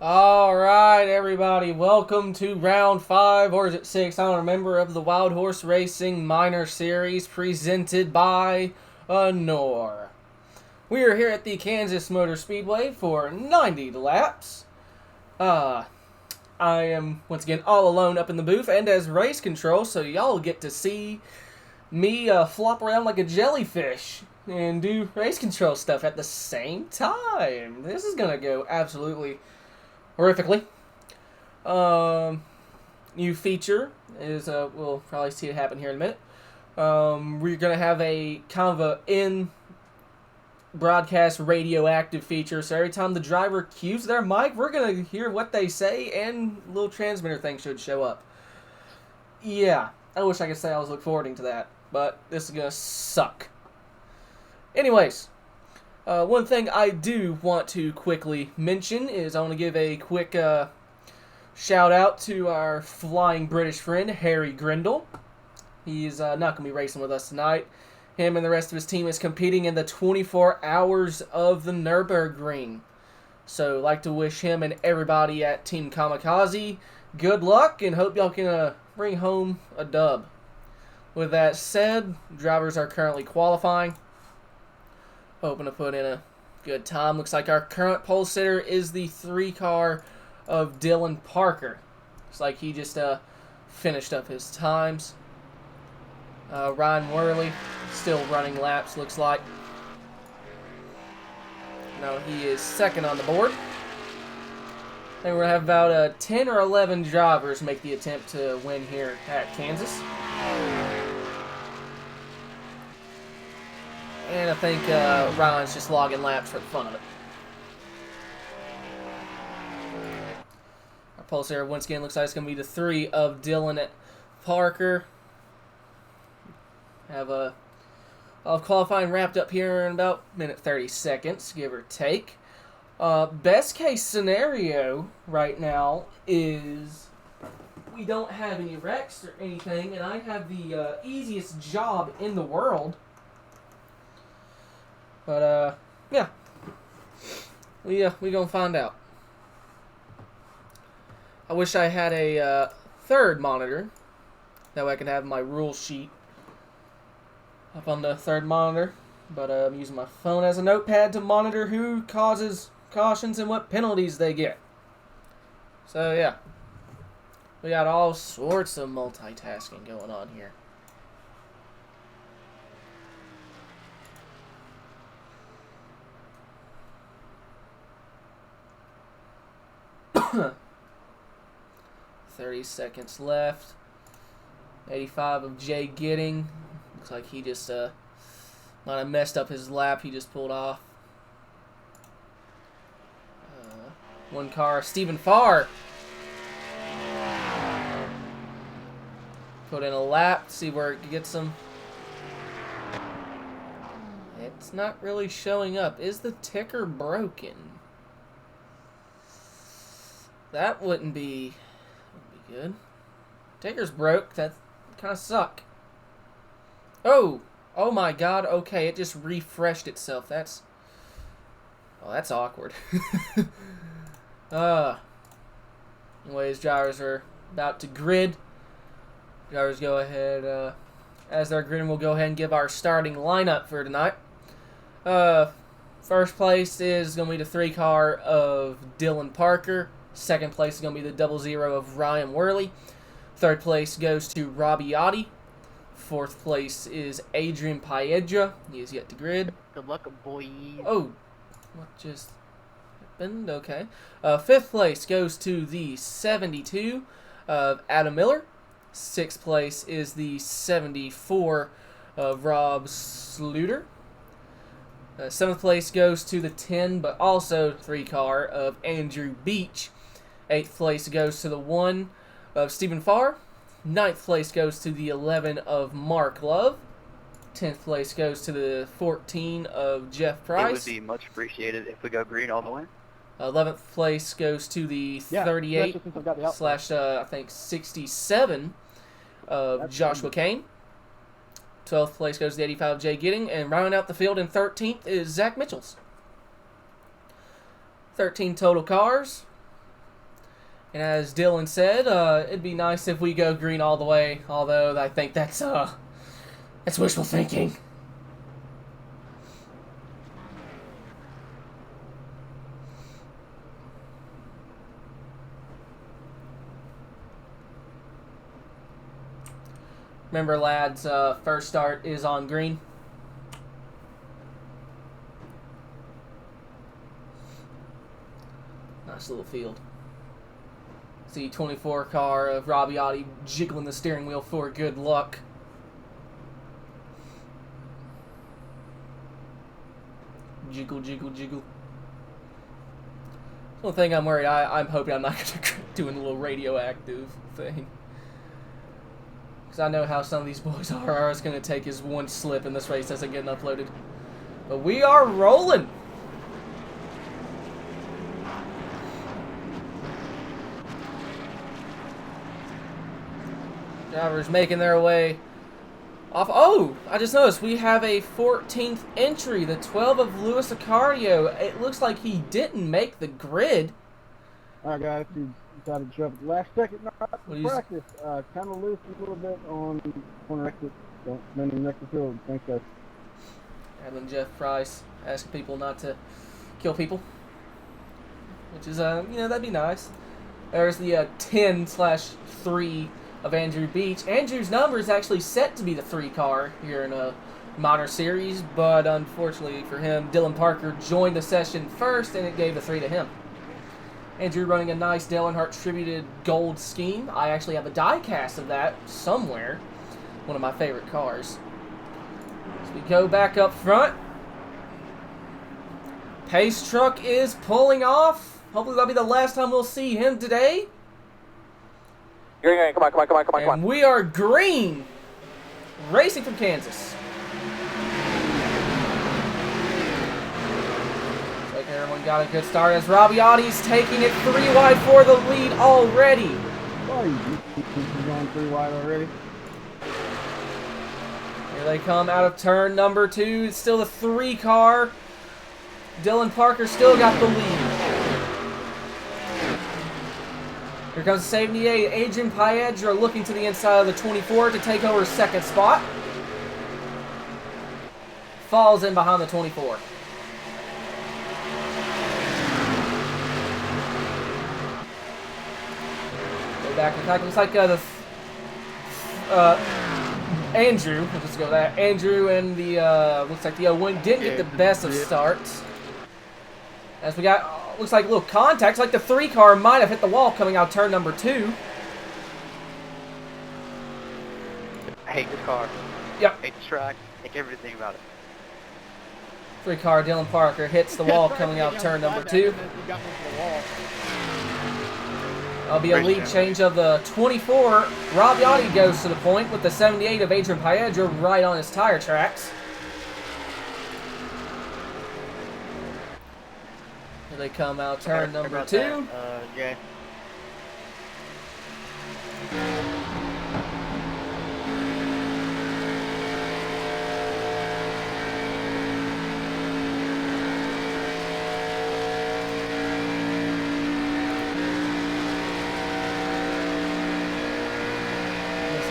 All right, everybody, welcome to round 5, or is it 6? I don't remember, of the Wild Horse Racing Minor Series presented by Honor. We are here at the Kansas Motor Speedway for 90 laps. I am, once again, all alone up in the booth and as race control, so y'all get to see me flop around like a jellyfish and do race control stuff at the same time. This is going to go absolutely horrifically. New feature is, we'll probably see it happen here in a minute. We're going to have a kind of a in-broadcast radioactive feature, so every time the driver cues their mic, we're going to hear what they say, and a little transmitter thing should show up. Yeah, I wish I could say I was looking forward to that, but this is going to suck. Anyways, one thing I do want to quickly mention is I want to give a quick shout out to our flying British friend, Harry Grindle. He's not going to be racing with us tonight. Him and the rest of his team is competing in the 24 Hours of the Nürburgring. So I'd like to wish him and everybody at Team Kamikaze good luck and hope y'all can bring home a dub. With that said, drivers are currently qualifying. Hoping to put in a good time. Looks like our current pole sitter is the 3-car of Dylan Parker. Looks like he just finished up his times. Ryan Worley still running laps, looks like. No, he is second on the board. I think we're going to have about 10 or 11 drivers make the attempt to win here at Kansas. And I think Ryan's just logging laps for the fun of it. Our pulse here once again looks like it's going to be the 3 of Dylan Parker. Have a qualifying wrapped up here in about minute 30 seconds, give or take. Best case scenario right now is we don't have any wrecks or anything, and I have the easiest job in the world. But, yeah. We gonna find out. I wish I had a third monitor. That way I can have my rule sheet up on the third monitor. But I'm using my phone as a notepad to monitor who causes cautions and what penalties they get. So, yeah. We got all sorts of multitasking going on here. $30 seconds left. 85 of Jay Gidding. Looks like he just might have messed up his lap. He just pulled off. One car, Stephen Farr. Put in a lap, see where it gets him. It's not really showing up. Is the ticker broken? That wouldn't be good. Ticker's broke. That kind of suck. Oh my God. Okay, it just refreshed itself. That's awkward. Anyways, drivers are about to grid. Drivers go ahead. As they're gridding, we'll go ahead and give our starting lineup for tonight. First place is going to be the 3-car of Dylan Parker. Second place is going to be the 00 of Ryan Worley. Third place goes to Robbie Otti. Fourth place is Adrian Paedra. He is yet to grid. Good luck, boy. Oh, what just happened? Okay. Fifth place goes to the 72 of Adam Miller. Sixth place is the 74 of Rob Sluter. Seventh place goes to the 10, but also 3-car of Andrew Beach. Eighth place goes to the 1 of Stephen Farr. Ninth place goes to the 11 of Mark Love. 10th place goes to the 14 of Jeff Price. It would be much appreciated if we go green all the way. 11th place goes to the 38 slash, I think, 67 of Joshua Kane. 12th place goes to the 85 of Jay Gidding. And rounding out the field in 13th is Zach Mitchells. 13 total cars. And as Dylan said, it'd be nice if we go green all the way, although I think that's wishful thinking. Remember, lads, first start is on green. Nice little field. See 24 car of Robbie Otti jiggling the steering wheel for good luck. Jiggle, jiggle, jiggle. One thing I'm worried, I'm hoping I'm not going to doing a little radioactive thing. Because I know how some of these boys are. All it's going to take is one slip and this race doesn't get uploaded. But we are rolling. Drivers making their way off. Oh, I just noticed we have a 14th entry, the 12 of Luis Acario. It looks like he didn't make the grid. All right, guys, you decided to jump at the last second. Practice, kind of loose a little bit on corner exit. Don't even wreck the field. Thanks, guys. Having Jeff Price asking people not to kill people, which is, that'd be nice. There's the 10/3 of Andrew Beach. Andrew's number is actually set to be the 3 car here in a minor series, but unfortunately for him, Dylan Parker joined the session first, and it gave the 3 to him. Andrew running a nice Dale Earnhardt tributed gold scheme. I actually have a die cast of that somewhere. One of my favorite cars. So we go back up front. Pace truck is pulling off. Hopefully that'll be the last time we'll see him today. Green, come on. And we are green. Racing from Kansas. Looks like everyone got a good start as Robbie Otti's taking it 3 wide for the lead already. Oh, he's going 3 wide already. Here they come out of turn number 2. It's still the 3 car. Dylan Parker still got the lead. Here comes the 78. Adrian Piedra looking to the inside of the 24 to take over second spot. Falls in behind the 24. Go back in fact, looks like Andrew, we'll just go with that. Andrew and the looks like the 01 didn't get the best of starts. As we got looks like a little contact. Like the 3 car might have hit the wall coming out turn number 2. I hate this car. Yep. Hate the track. Hate everything about it. 3 car Dylan Parker hits the wall coming out turn number 2. That'll be a lead change of the 24. Rob Yachty goes to the point with the 78 of Adrian Piedra right on his tire tracks. Here they come out turn number 2. Yeah.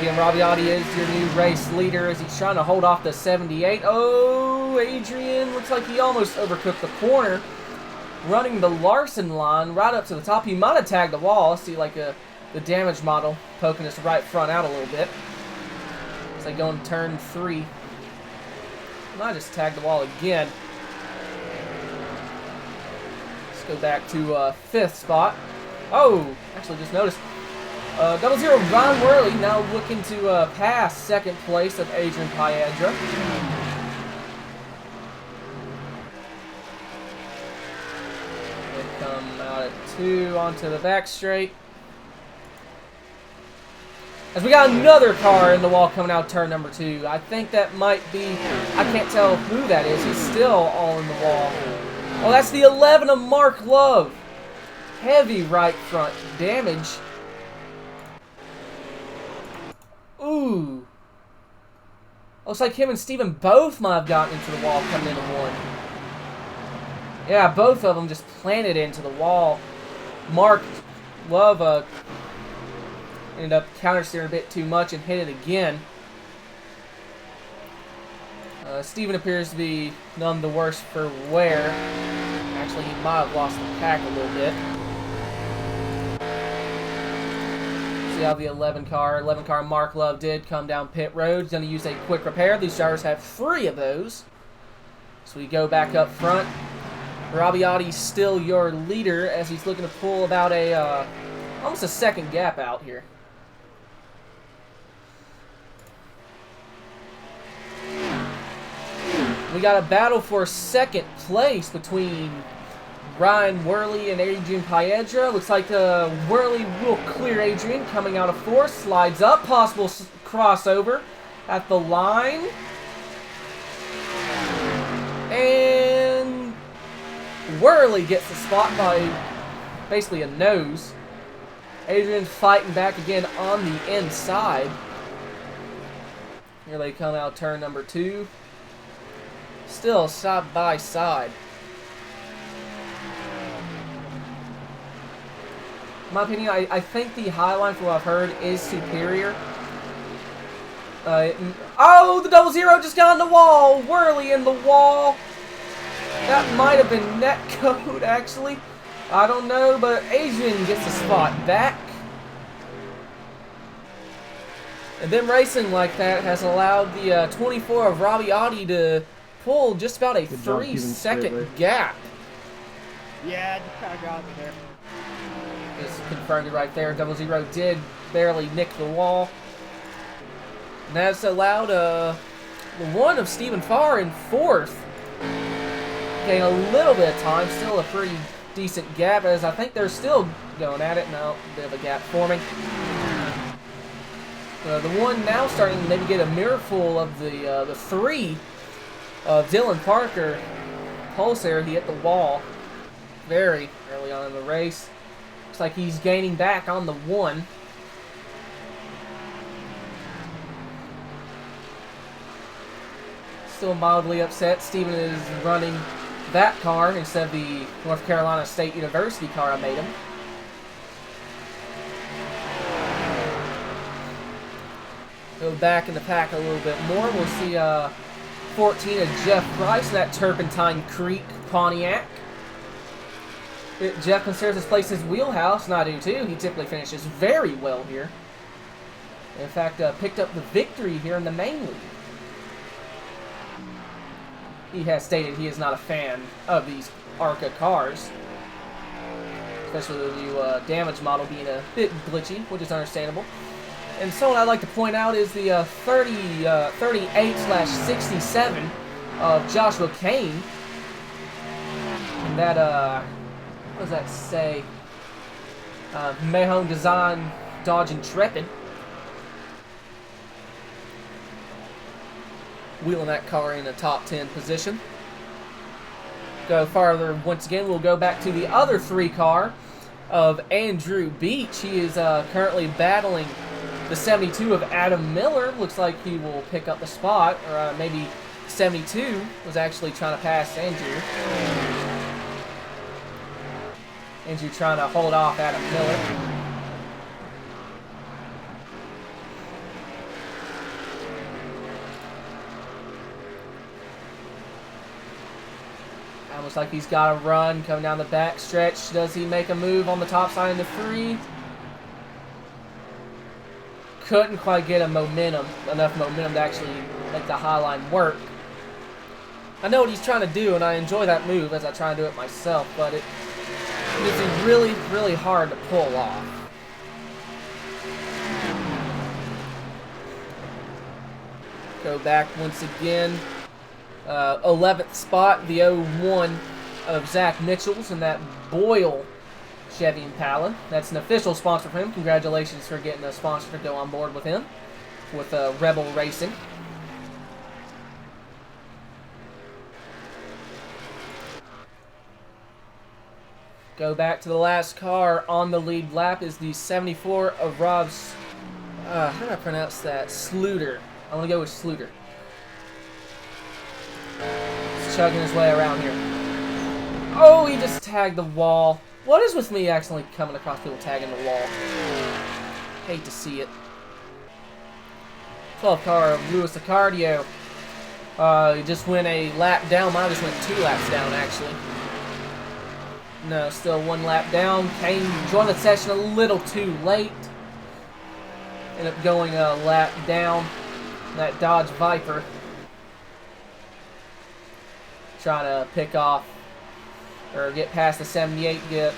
Again, Robbiotti is your new race leader as he's trying to hold off the 78. Oh, Adrian looks like he almost overcooked the corner. Running the Larson line right up to the top. He might have tagged the wall. See like the damage model poking his right front out a little bit. As they go in turn 3. Might just tag the wall again. Let's go back to 5th spot. Oh, actually just noticed. 00 Ron Worley now looking to pass 2nd place of Adrian Piedra. They come out at 2 onto the back straight. As we got another car in the wall coming out turn number 2. I think that might be, I can't tell who that is. He's still all in the wall. Oh, that's the 11 of Mark Love. Heavy right front damage. Ooh. Looks like him and Steven both might have gotten into the wall coming into 1. Yeah, both of them just planted into the wall. Mark Love ended up counter-steering a bit too much and hit it again. Steven appears to be none the worse for wear. Actually, he might have lost the pack a little bit. See how the 11 car Mark Love did come down pit road. He's going to use a quick repair. These drivers have 3 of those. So we go back up front. Rabiotti's still your leader as he's looking to pull about a almost a second gap out here. We got a battle for second place between Ryan Worley and Adrian Piedra. Looks like Worley will clear Adrian coming out of 4th. Slides up. Possible crossover at the line. And Worley gets the spot by basically a nose. Adrian fighting back again on the inside. Here they come out turn number 2. Still side by side. In my opinion, I think the Highline, from what I've heard, is superior. Oh, the 00 just got on the wall. Worley in the wall. That might have been net code, actually. I don't know, but Adrian gets the spot back. And them racing like that has allowed the 24 of Rabiotti to pull just about a 3-second gap. Yeah, just kind of got there. Just confirmed it right there. 00 did barely nick the wall. And that's allowed the one of Stephen Farr in 4th. Gain a little bit of time. Still a pretty decent gap, as I think they're still going at it. No, a bit of a gap forming. The one now starting to maybe get a mirrorful of the 3 of Dylan Parker. Pulsar, he hit the wall very early on in the race. Looks like he's gaining back on the 1. Still mildly upset. Steven is running that car instead of the North Carolina State University car I made him. Go back in the pack a little bit more. We'll see 14 of Jeff Price in that Turpentine Creek Pontiac. Jeff considers this place his wheelhouse, and I do too. He typically finishes very well here. In fact, picked up the victory here in the main league. He has stated he is not a fan of these ARCA cars, especially the new damage model being a bit glitchy, which is understandable. And someone I'd like to point out is the 38/67 of Joshua Kane. And that, what does that say? Mahone Design Dodge Intrepid. Wheeling that car in a top 10 position. Go farther once again, we'll go back to the other 3 car of Andrew Beach. He is currently battling the 72 of Adam Miller. Looks like he will pick up the spot, or maybe 72 was actually trying to pass Andrew. Andrew trying to hold off Adam Miller. Looks like he's got a run coming down the back stretch. Does he make a move on the top side into 3? Couldn't quite get enough momentum to actually make the high line work. I know what he's trying to do, and I enjoy that move as I try and do it myself, but it's really, really hard to pull off. Go back once again. 11th spot, the 01 of Zach Mitchell's in that Boyle Chevy Impala. That's an official sponsor for him. Congratulations for getting a sponsor to go on board with him, with Rebel Racing. Go back to the last car on the lead lap is the 74 of Rob's, how do I pronounce that? Sluter. I want to go with Sluter. Chugging his way around here. Oh, he just tagged the wall. What is with me accidentally coming across people tagging the wall? Hate to see it. 12 car of Louis Accardio. He just went a lap down. Mine just went 2 laps down, actually. No, still 1 lap down. Kane joined the session a little too late. Ended up going a lap down. That Dodge Viper. Trying to pick off or get past the 78, get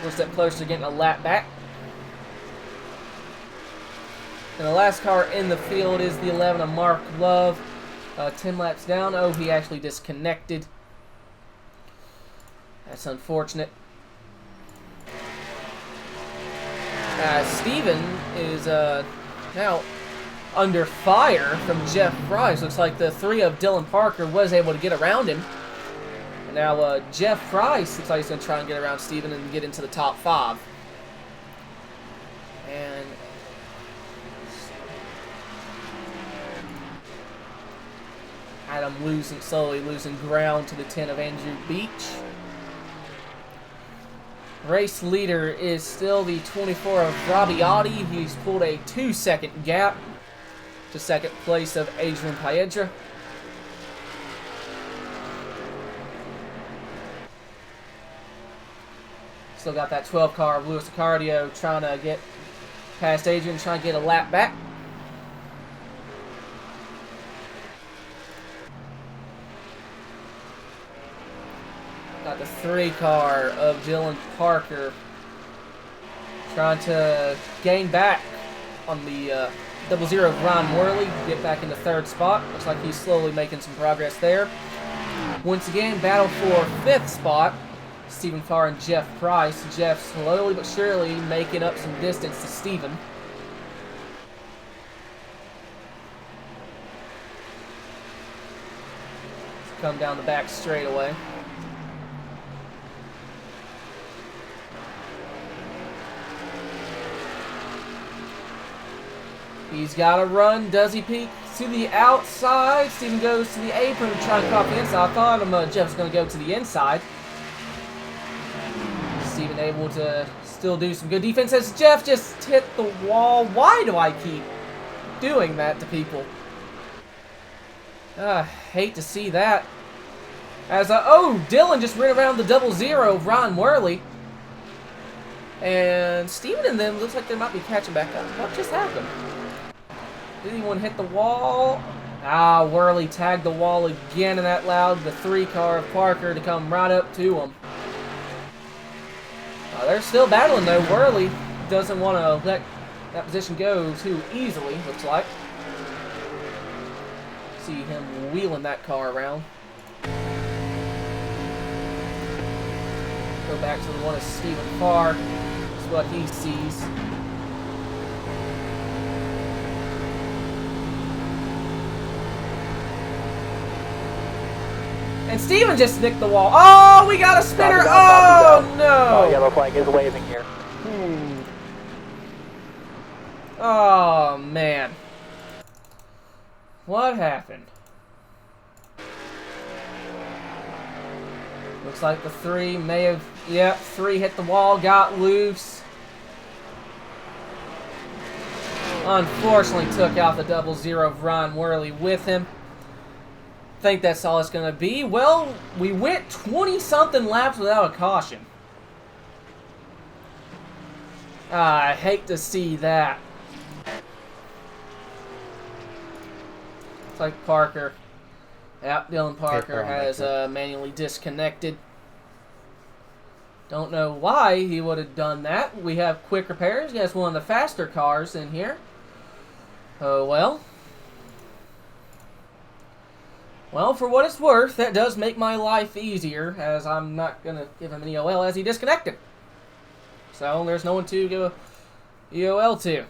one step closer to getting a lap back. And the last car in the field is the 11 of Mark Love. 10 laps down. Oh, he actually disconnected. That's unfortunate. Steven is now under fire from Jeff Price. Looks like the 3 of Dylan Parker was able to get around him. And now Jeff Price looks like he's going to try and get around Steven and get into the top 5. And Adam slowly losing ground to the 10 of Andrew Beach. Race leader is still the 24 of Rabiati. He's pulled a 2-second gap to second place of Adrian Piedra. Still got that 12 car of Louis Accardio trying to get past Adrian, trying to get a lap back. Got the 3 car of Dylan Parker trying to gain back on the 00 of Ron Worley, get back in the 3rd spot. Looks like he's slowly making some progress there. Once again, battle for 5th spot. Stephen Farr and Jeff Price. Jeff slowly but surely making up some distance to Stephen. Come down the back straightaway. He's got to run. Does he peek to the outside? Steven goes to the apron to try to cut off the inside. I thought Jeff's going to go to the inside. Steven able to still do some good defense as Jeff just hit the wall. Why do I keep doing that to people? Hate to see that. As Dylan just ran around the 00 of Ron Worley. And Steven and them looks like they might be catching back up. What just happened? Did anyone hit the wall? Worley tagged the wall again, and that allowed the 3 car of Parker to come right up to him. They're still battling though. Worley doesn't want to let that position go too easily, looks like. See him wheeling that car around. Go back to the one of Stephen Farr. That's what he sees. And Steven just nicked the wall. Oh, we got a spinner. Oh, no. Yellow flag is waving here. Oh, man. What happened? Looks like the 3 may have... Yep, 3 hit the wall, got loose. Unfortunately took out the 00 of Ron Worley with him. Think that's all it's going to be. Well, we went 20-something laps without a caution. I hate to see that. It's like Parker. Yep, Dylan Parker has manually disconnected. Don't know why he would have done that. We have quick repairs. He has one of the faster cars in here. Oh, well. Well, for what it's worth, that does make my life easier, as I'm not going to give him an EOL as he disconnected. So, there's no one to give a EOL to.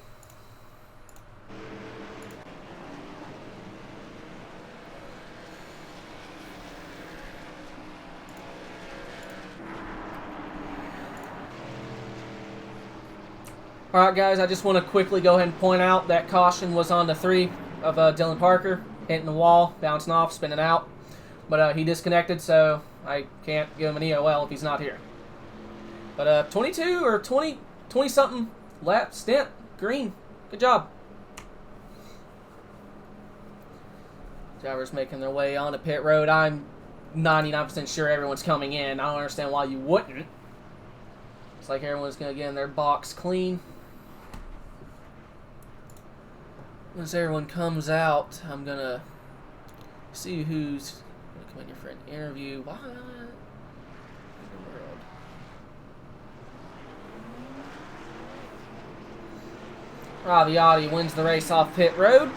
Alright guys, I just want to quickly go ahead and point out that caution was on the 3 of Dylan Parker. Hitting the wall, bouncing off, spinning out. But he disconnected, so I can't give him an EOL if he's not here. But 22 or 20 something lap stint. Green. Good job. Drivers making their way onto pit road. I'm 99% sure everyone's coming in. I don't understand why you wouldn't. It's like everyone's going to get in their box clean. Once everyone comes out, I'm going to see who's going to come in here for an interview. What? Raviotti wins the race off pit road.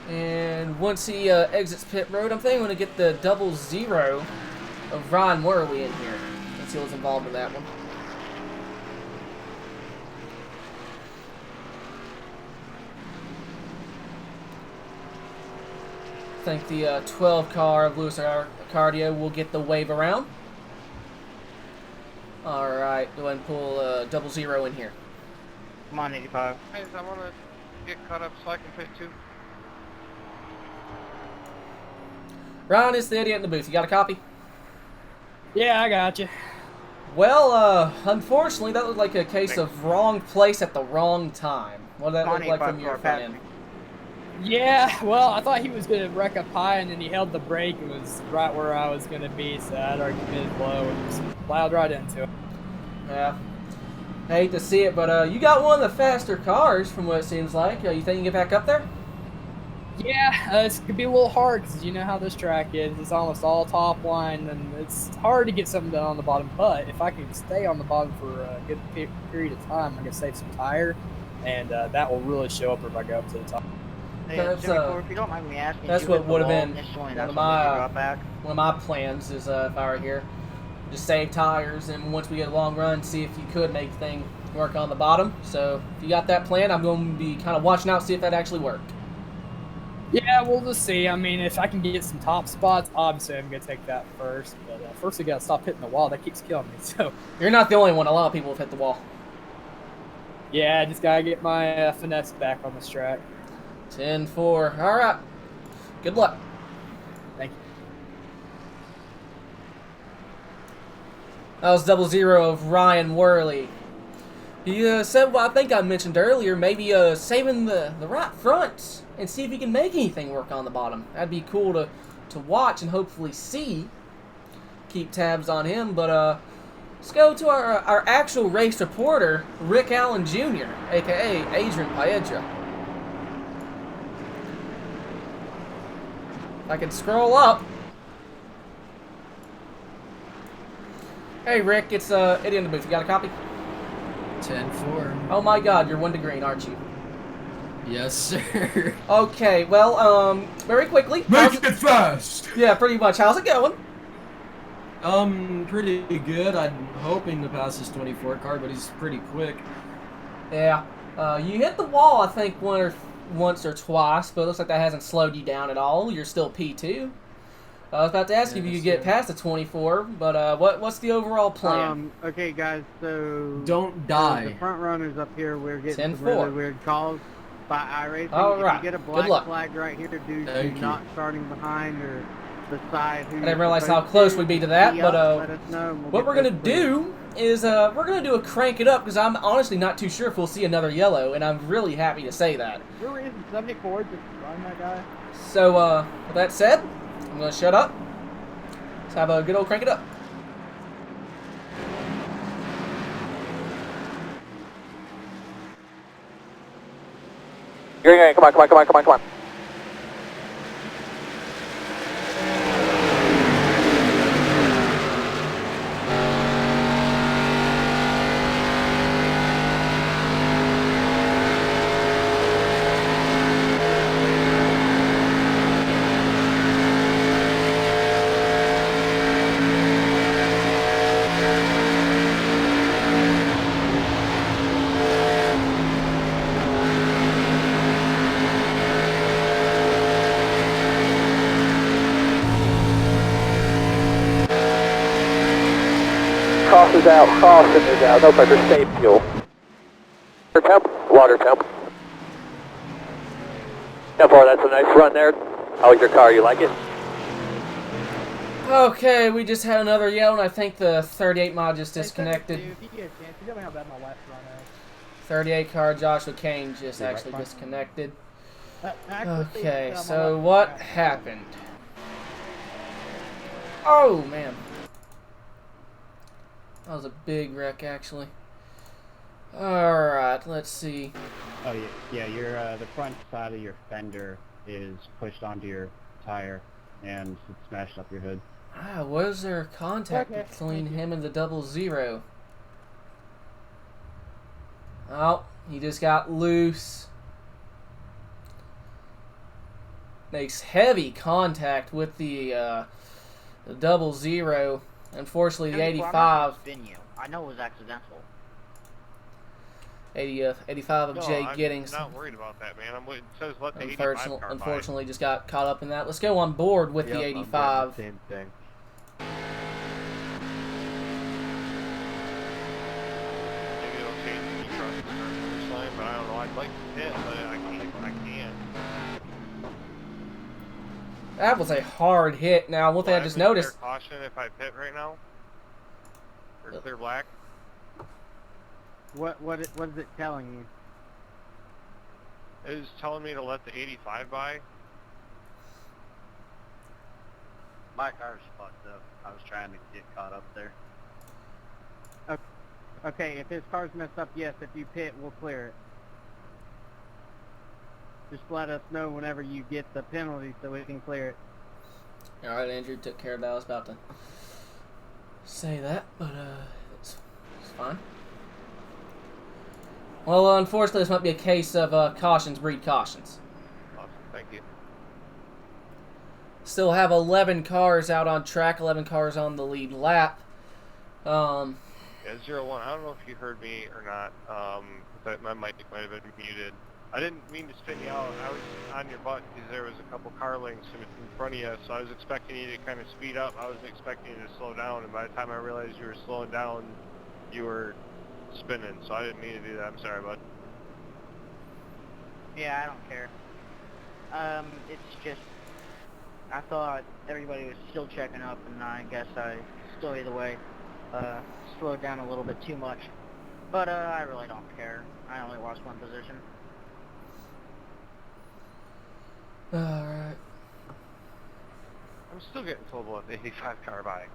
And once he exits pit road, I'm thinking I'm going to get the 00 of Ryan Worley in here. Let's see what's involved in that one. I think the 12 car of Lewis Cardio will get the wave around. Alright, go ahead and pull 00 in here. Come on, 85. Guys, I want to get caught up so I can pit too. Ryan is the idiot in the booth. You got a copy? Yeah, I got you. Well, unfortunately, that was like a case of wrong place at the wrong time. What did that look like from your front end? Yeah, well, I thought he was going to wreck up high, and then he held the brake and was right where I was going to be, so I'd already committed low and just plowed right into it. Yeah. I hate to see it, but you got one of the faster cars from what it seems like. You think you can get back up there? Yeah, it's going to be a little hard because you know how this track is. It's almost all top line, and it's hard to get something done on the bottom. But if I can stay on the bottom for a good period of time, I can save some tire, and that will really show up if I go up to the top. Hey, That's, if you don't mind me asking, that's what would have been one one of my plans is if I were here, just save tires, and once we get a long run, see if you could make things work on the bottom. So if you got that plan, I'm going to be kind of watching out, see if that actually worked. Yeah, we'll just see. I mean, if I can get some top spots, obviously I'm going to take that first. But first we got to stop hitting the wall. That keeps killing me. So you're not the only one. A lot of people have hit the wall. Yeah, I just got to get my finesse back on this track. 10-4. All right. Good luck. Thank you. That was 00 of Ryan Worley. He said what I think I mentioned earlier, maybe saving the right front and see if he can make anything work on the bottom. That'd be cool to watch and hopefully see. Keep tabs on him. But let's go to our actual race reporter, Rick Allen Jr., a.k.a. Adrian Paedra. If I can scroll up. Hey, Rick, it's Eddie in the booth. You got a copy? 10-4. Oh my God, you're 1 to green, aren't you? Yes, sir. Okay, well, very quickly. Make it fast! Yeah, pretty much. How's it going? Pretty good. I'm hoping to pass this 24 car, but he's pretty quick. Yeah. You hit the wall, I think, once or twice, but it looks like that hasn't slowed you down at all. You're still P2. I was about to ask you if you could get past the 24, but what's the overall plan? Okay, guys, so... Don't die. The front runners up here, we're getting 10-4. some really weird calls by iRacing. All right. If you get a Good black luck. flag right here due to Thank you. not starting behind or the side... I didn't realize how close we'd be to that, but let us know, and we'll what get we're going to this do is we're going to do a crank it up, because I'm honestly not too sure if we'll see another yellow, and I'm really happy to say that. We're in 74, just run that guy. So, with that said, I'm going to shut up. Let's have a good old crank it up. Green, come on. Caution is out, no pressure, stay fuel. Water temp. 10-4, that's a nice run there. How was your car, you like it? Okay, we just had another yell, and I think the 38 mod just disconnected. If you get a chance, you tell me how bad my last run is. 38 car Joshua Kane just actually disconnected. Actually, Okay, my so last what run. happened? Oh, man. That was a big wreck, actually. Alright, let's see. Oh yeah, your the front side of your fender is pushed onto your tire, and it smashed up your hood. Ah, was there contact Okay, between thank you. him and the 00? Oh, he just got loose. Makes heavy contact with the 00. Unfortunately, the 85. I know it was accidental. 85 of No, Jay I'm Giddings. not worried about that, man. I'm waiting. It says let the 85 car by. Unfortunately, just got caught up in that. Let's go on board with the 85. Same thing. Maybe it'll change the truck and start finish line, but I don't know. I'd like to hit, but I can't. That was a hard hit. Now, one thing I just noticed. Caution if I pit right now. Or clear black. What is it telling you? It was telling me to let the 85 by. My car's fucked up. I was trying to get caught up there. Okay, if his car's messed up, yes. If you pit, we'll clear it. Just let us know whenever you get the penalty so we can clear it. Alright, Andrew took care of that. I was about to say that, but it's fine. Well, unfortunately, this might be a case of cautions breed cautions. Awesome, thank you. Still have 11 cars out on track, 11 cars on the lead lap. Yeah, 01. I don't know if you heard me or not. But my mic might have been muted. I didn't mean to spin you out. I was on your butt because there was a couple car links in front of you, so I was expecting you to kind of speed up. I wasn't expecting you to slow down, and by the time I realized you were slowing down, you were spinning, so I didn't mean to do that. I'm sorry, bud. Yeah, I don't care. It's just, I thought everybody was still checking up, and I guess I still either way, slowed down a little bit too much. But, I really don't care. I only lost one position. Alright. I'm still getting told about the 85 car by.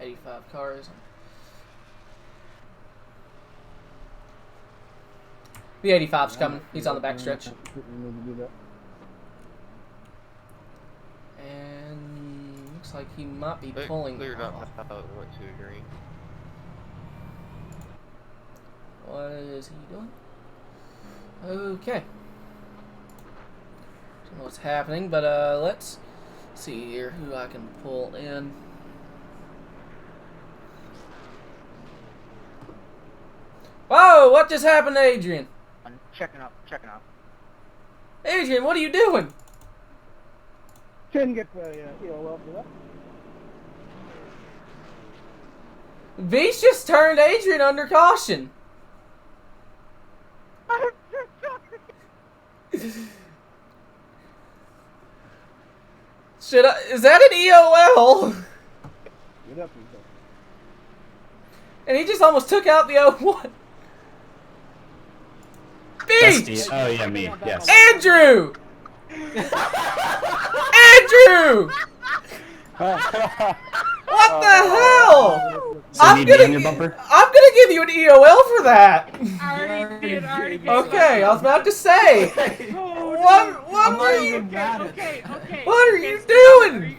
85 cars. The 85's coming. He's on the back stretch. And looks like he might be They pulling cleared off. up. I thought it went to green. What is he doing? Okay. Don't know what's happening, but let's see here who I can pull in. Whoa! What just happened to Adrian? I'm checking up. Adrian, what are you doing? Couldn't get the EOL for that. Beast just turned Adrian under caution. Is that an EOL? Get up, you go. And he just almost took out the 01. Beach! Oh yeah, me. Yes. Andrew! Andrew! What the hell? I'm gonna give you an EOL for that. I already did. Okay, I was about to say. What are you? Okay. What are you doing?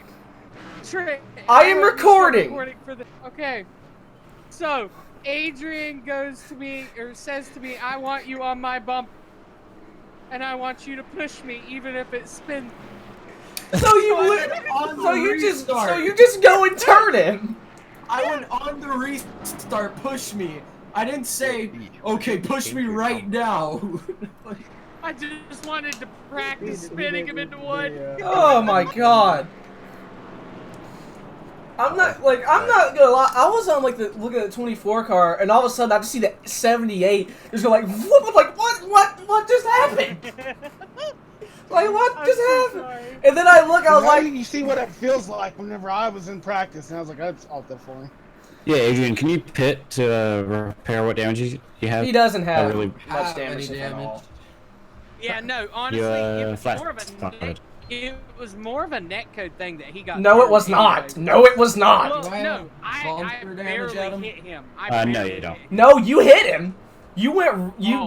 Trey, I am recording. Okay. So, Adrian goes to me, or says to me, I want you on my bump, and I want you to push me, even if it spins. So you just go and turn him. I went on the restart, push me. I didn't say, okay, push me right now. I just wanted to practice spinning him into wood. Oh my god. I'm not gonna lie. I was on looking at the 24 car, and all of a sudden I just see the 78. Just go like, what? I'm like, what just happened? Like, what just happened? Sorry. And and then I look, I was like, you see what it feels like whenever I was in practice, and I was like, that's all that for me. Yeah, Adrian, can you pit to repair what damages you have? he doesn't have really much damage any at all. damage. Yeah, no, honestly, it was more of a neck. It was more of a netcode thing that he got. No, it was not. No, it was not. Well, Do I no, have I vulture damage at him? barely hit him. No, you don't. No, you hit him. You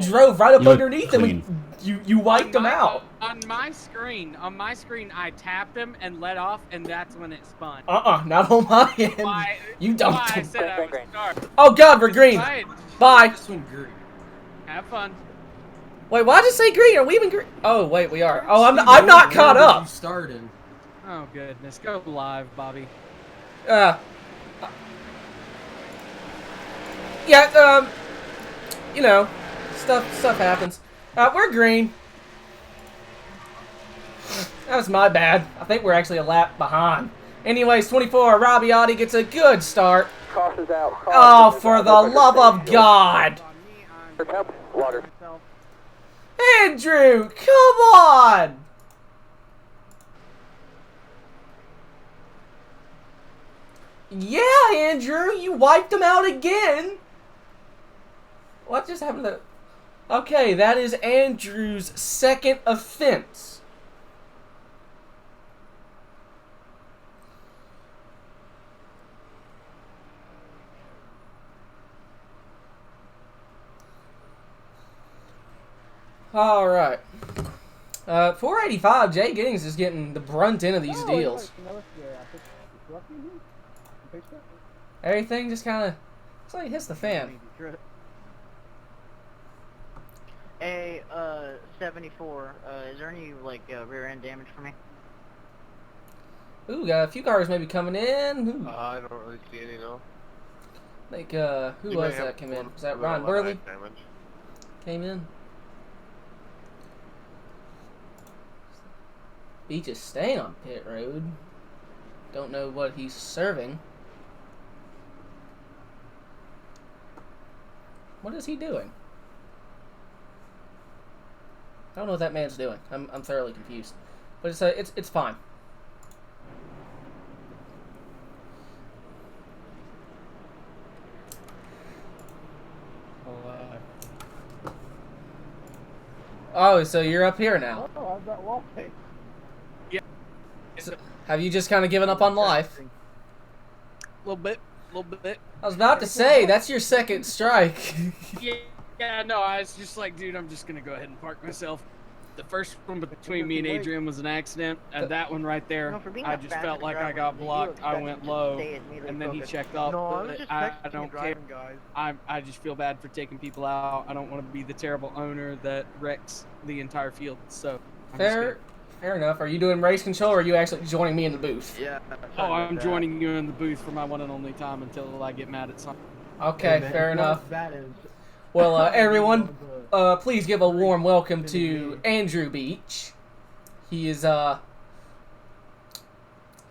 drove right up You look underneath him. And you wiped him out. On my screen, I tapped him and let off, and that's when it spun. Not on my end. Why? You don't. Why I said I was sorry. Oh God, we're green. Right. Bye. This one green. Have fun. Wait, why'd you say green? Are we even green? Oh wait, we are. Oh, I'm not caught up. You started. Oh goodness, go live, Bobby. Yeah. You know, stuff happens. We're green. That was my bad. I think we're actually a lap behind. Anyways, 24, Rabiati gets a good start. Caution's out. Oh, for the love of God. Water. Andrew, come on. Yeah, Andrew, you wiped him out again. What just happened to... Okay, that is Andrew's second offense. All right. 485, Jay Giddings is getting the brunt end of these deals. Everything just kind of... It's like it hits the fan. Hey, 74, is there any, like, rear end damage for me? Ooh, got a few cars maybe coming in. Ooh. I don't really see any, no. Like, who was that came in? Was that Ron Burley? Came in. Beach is staying on pit road. Don't know what he's serving. What is he doing? I don't know what that man's doing. I'm thoroughly confused. But it's fine. Oh, so you're up here now. Oh, I've got wall tape. Yeah. So, have you just kind of given up on life? Little bit. I was about to say, that's your second strike. Yeah, no, I was just like, dude, I'm just gonna go ahead and park myself. The first one between me and Adrian was an accident, and that one right there, I just felt like I got blocked. I went low, and then he checked up. I don't care. I just feel bad for taking people out. I don't want to be the terrible owner that wrecks the entire field. So fair enough. Are you doing race control, or are you actually joining me in the booth? Yeah. Oh, I'm joining you in the booth for my one and only time until I get mad at something. Okay, fair enough. That is. Well, everyone, please give a warm welcome to Andrew Beach. He is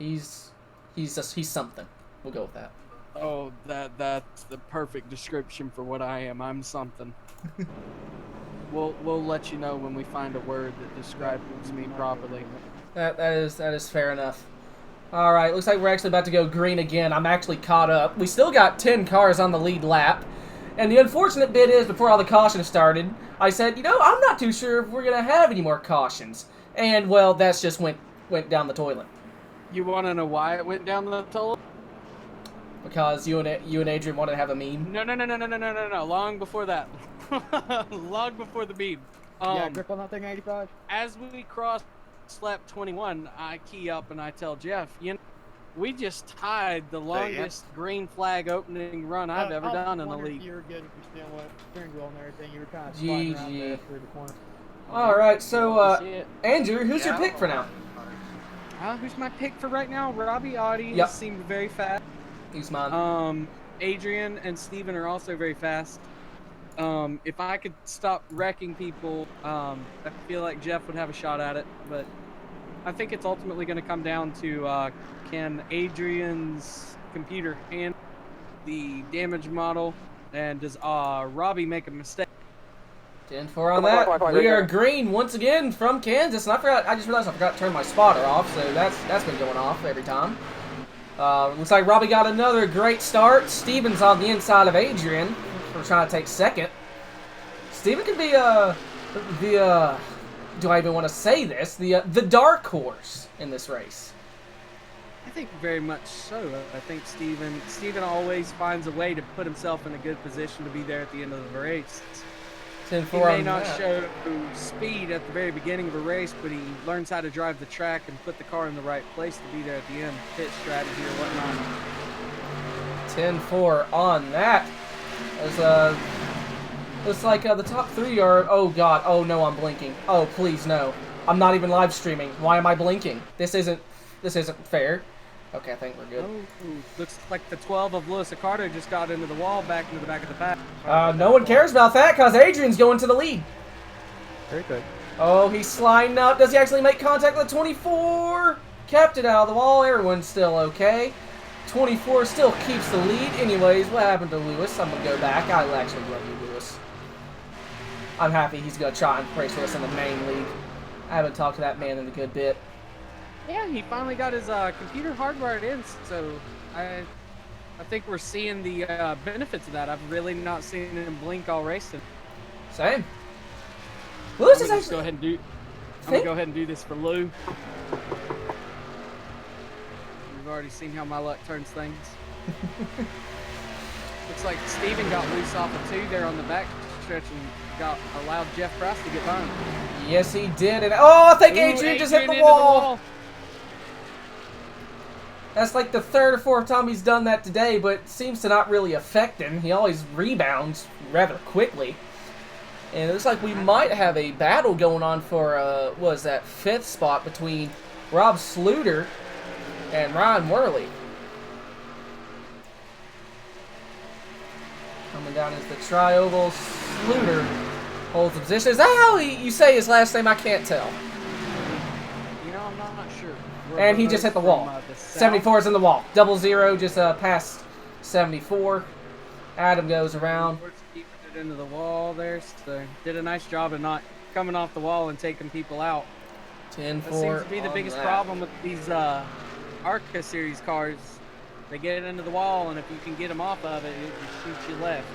he's something. We'll go with that. Oh, that's the perfect description for what I am. I'm something. We'll let you know when we find a word that describes me properly. That is fair enough. All right, looks like we're actually about to go green again. I'm actually caught up. We still got 10 cars on the lead lap. And the unfortunate bit is, before all the cautions started, I said, you know, I'm not too sure if we're going to have any more cautions. And, well, that's just went down the toilet. You want to know why it went down the toilet? Because you and Adrian wanted to have a meme? No. Long before that. Long before the meme. Yeah, grip on that thing, 85. As we cross lap 21, I key up and I tell Jeff, you know, we just tied the longest green flag opening run I've ever done in the league. You were good if you're still with steering wheel and everything. You were kind of sliding around there through the corner. All right, so Andrew, who's your pick for now? Who's my pick for right now? Robbie Audi seemed very fast. He's mine. Adrian and Steven are also very fast. If I could stop wrecking people, I feel like Jeff would have a shot at it, but I think it's ultimately going to come down to can Adrian's computer handle the damage model, and does Robbie make a mistake? 10-4 on that. We are green once again from Kansas, and I just realized I forgot to turn my spotter off, so that's been going off every time. Looks like Robbie got another great start. Steven's on the inside of Adrian. We're trying to take second. Steven could be do I even want to say this? The dark horse in this race. I think very much so. I think Steven always finds a way to put himself in a good position to be there at the end of the race. 10-4 he may on not that. show speed at the very beginning of a race, but he learns how to drive the track and put the car in the right place to be there at the end, pit strategy or whatnot. 10-4 on that. Looks like the top three are... Oh, God. Oh, no, I'm blinking. Oh, please, no. I'm not even live streaming. Why am I blinking? This isn't fair. Okay, I think we're good. Oh, looks like the 12 of Lewis Ricardo just got into the wall, back into the back of the pack. No one cares about that because Adrian's going to the lead. Very good. Oh, he's sliding up. Does he actually make contact with 24? Kept it out of the wall. Everyone's still okay. 24 still keeps the lead. Anyways, what happened to Lewis? I'm going to go back. I actually love you, Lewis. I'm happy he's going to try and race with us in the main league. I haven't talked to that man in a good bit. Yeah, he finally got his computer hardwired in, so I think we're seeing the benefits of that. I've really not seen him blink all racing. Same. Lewis is actually... I'm gonna go ahead and do this for Lou. We've already seen how my luck turns things. Looks like Steven got loose off of 2 there on the back stretch and allowed Jeff Price to get by him. Yes, he did. And oh, I think Adrian just hit the wall. That's like the 3rd or 4th time he's done that today, but it seems to not really affect him. He always rebounds rather quickly. And it looks like we might have a battle going on for, what is that, 5th spot between Rob Sluter and Ryan Worley. Coming down is the tri-oval. Sluter holds the position. Is that how you say his last name? I can't tell. You know, I'm not sure. And he just hit the wall. 74 is in the wall. 00 just past 74. Adam goes around. Keeping it into the wall there. So did a nice job of not coming off the wall and taking people out. 10-4. That seems to be the biggest problem with these ARCA series cars. They get it into the wall, and if you can get them off of it, it just shoots you left.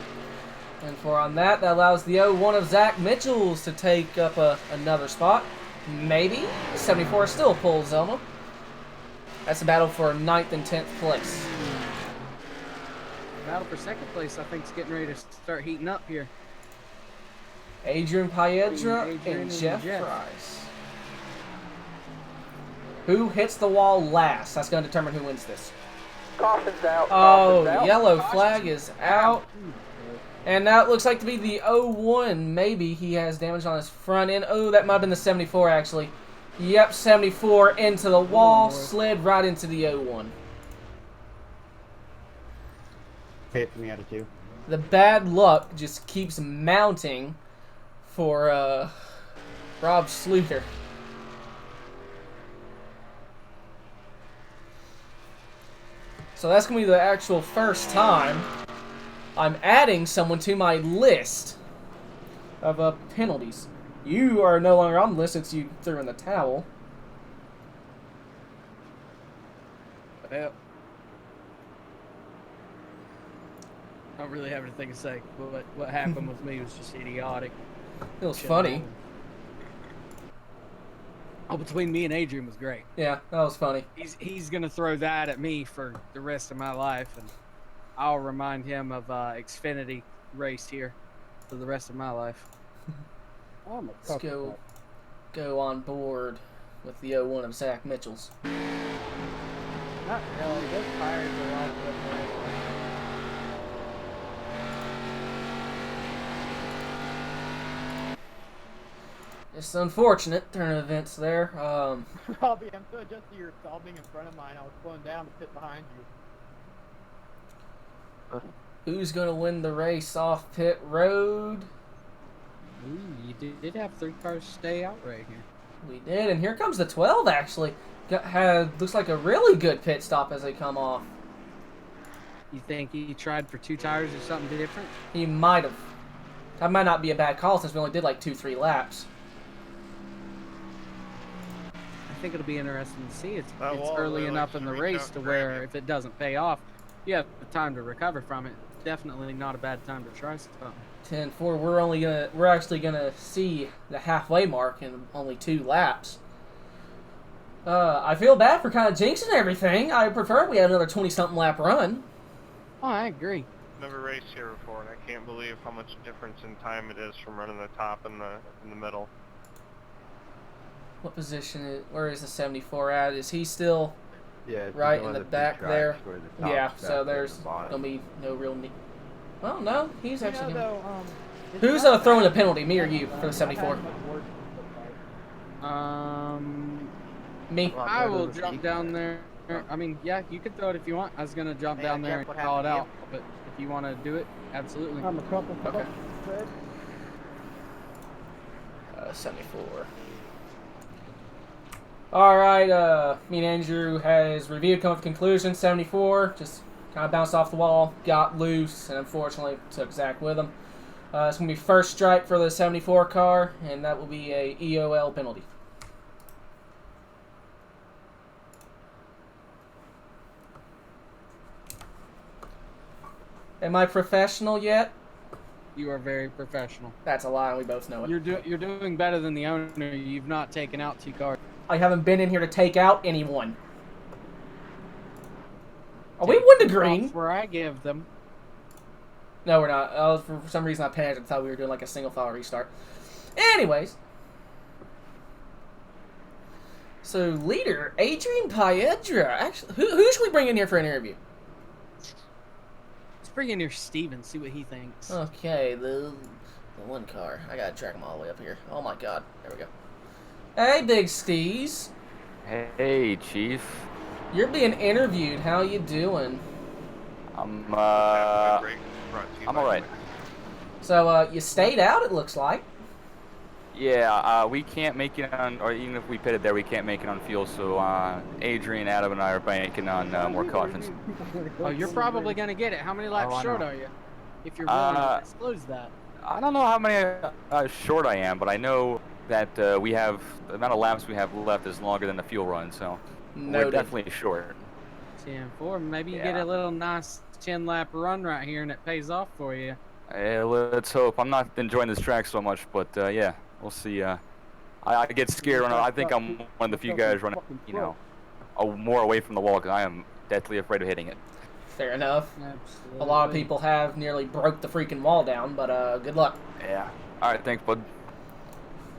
10-4 on that. That allows the 01 of Zach Mitchells to take up another spot. Maybe. 74 still pulls Zelma. That's a battle for 9th and 10th place. Battle for 2nd place, I think, is getting ready to start heating up here. Adrian Piedra and Jeff Price. Who hits the wall last? That's going to determine who wins this. Caution's out. Oh, Caution's out. yellow flag is out. And that looks like to be the 01. Maybe he has damage on his front end. Oh, that might have been the 74, actually. Yep, 74 into the wall. Slid right into the 01. Hit me out of 2. The bad luck just keeps mounting for Rob Sluter. So that's going to be the actual first time I'm adding someone to my list of penalties. You are no longer on the list since you threw in the towel. Yep. I don't really have anything to say. What happened with me was just idiotic. It was funny. Oh, between me and Adrian was great. Yeah, that was funny. He's gonna throw that at me for the rest of my life, and I'll remind him of Xfinity race here for the rest of my life. Let's go on board with the 01 of Zach Mitchells. Not really. Those tires are all good. It's unfortunate turn of events there. Robbie, I'm so adjusted to your being in front of mine. I was slowing down to sit behind you. Who's going to win the race off pit road? Ooh, you did have 3 cars stay out right here. We did, and here comes the 12, actually. Looks like a really good pit stop as they come off. You think he tried for 2 tires or something different? He might have. That might not be a bad call since we only did like 2-3 laps. I think it'll be interesting to see. It's early enough in the race to where if it doesn't pay off, you have the time to recover from it. It's definitely not a bad time to try something. 10-4. We're actually gonna see the halfway mark in only 2 laps. I feel bad for kind of jinxing everything. I prefer we had another 20-something lap run. Oh, I agree. Never raced here before, and I can't believe how much difference in time it is from running the top and in the middle. What position where is the 74 at? Is he still it's right in the back there? Yeah, so there's the gonna be no real need. Well, no, he's actually You know, gonna... though, Who's throwing the penalty, me or you, for the 74? Me. I will jump down there. I mean, yeah, you could throw it if you want. I was gonna jump down there and call it out, but if you want to do it, absolutely. I'm a couple. Okay. 74. All right. Me and Andrew has reviewed, come to conclusion. 74 just kind of bounced off the wall, got loose, and unfortunately took Zach with him. It's gonna be first strike for the 74 car, and that will be a EOL penalty. Am I professional yet? You are very professional. That's a lie. We both know it. You're doing better than the owner. You've not taken out 2 cars. I haven't been in here to take out anyone. Are we 1 to green? That's where I give them. No, we're not. For some reason, I panicked and thought we were doing like a single file restart. Anyways. So, leader, Adrian Piedra. Actually, who should we bring in here for an interview? Let's bring in here Steven, see what he thinks. Okay, the 1 car. I gotta track them all the way up here. Oh my god. There we go. Hey, Big Steez. Hey, Chief. You're being interviewed. How you doing? I'm alright. So, you stayed out, it looks like. Yeah, we can't make it on, or even if we pitted there, we can't make it on fuel, so Adrian, Adam, and I are banking on more cautions. Oh, you're probably going to get it. How many laps short are you? If you're willing to disclose that. I don't know how many short I am, but I know that we have, the amount of laps we have left is longer than the fuel run, so we're definitely short. 10-4, maybe you get a little nice 10-lap run right here and it pays off for you. Let's hope. I'm not enjoying this track so much, but yeah, we'll see. I get scared when I think I'm one of the few guys running, you know, more away from the wall because I am deathly afraid of hitting it. Fair enough. Absolutely. A lot of people have nearly broke the freaking wall down, but good luck. Yeah. All right, thanks, bud.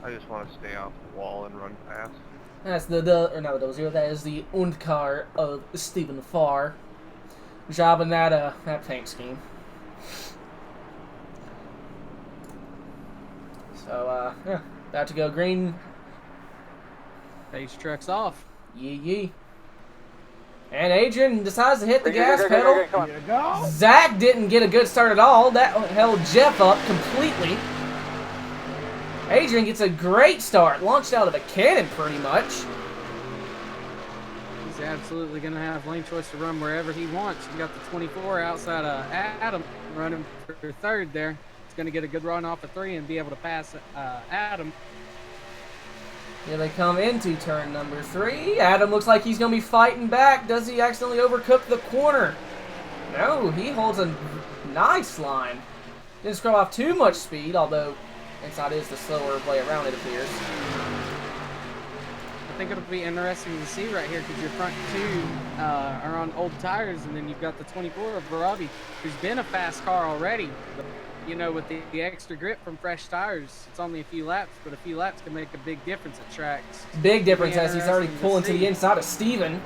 I just want to stay off the wall and run fast. That's not the 00. That is the Undcar of Stephen Farr. Jobbing that paint scheme. So yeah, about to go green. Base truck's off. Yee. And Adrian decides to hit the gas pedal. Zach didn't get a good start at all. That held Jeff up completely. Adrian gets a great start. Launched out of a cannon pretty much. He's absolutely going to have lane choice to run wherever he wants. You got the 24 outside of Adam running for third there. He's going to get a good run off of 3 and be able to pass Adam. Here they come into turn number 3. Adam looks like he's going to be fighting back. Does he accidentally overcook the corner? No, he holds a nice line. Didn't scrub off too much speed, although inside is the slower way around, it appears. I think it'll be interesting to see right here because your front 2 are on old tires, and then you've got the 24 of Varabi, who's been a fast car already. But, you know, with the extra grip from fresh tires, it's only a few laps, but a few laps can make a big difference at tracks. Big difference as he's already pulling to the inside of Steven.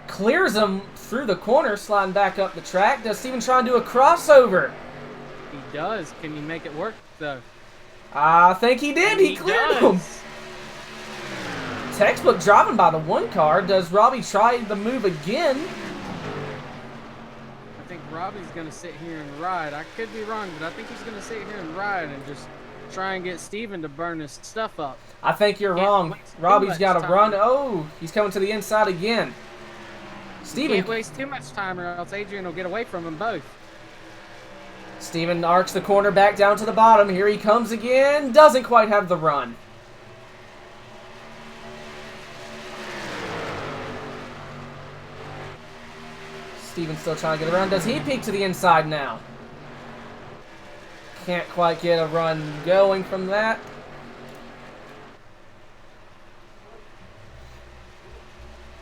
Clears him through the corner, sliding back up the track. Does Steven try and do a crossover? He does. Can you make it work, though? I think he did. He cleared him. Textbook driving by the 1 car. Does Robbie try the move again? I think Robbie's going to sit here and ride. I could be wrong, but I think he's going to sit here and ride and just try and get Steven to burn his stuff up. I think you're wrong. Robbie's got to run. Oh, he's coming to the inside again. Steven can't waste too much time or else Adrian will get away from them both. Steven arcs the corner back down to the bottom. Here he comes again. Doesn't quite have the run. Steven's still trying to get around. Does he peek to the inside now? Can't quite get a run going from that.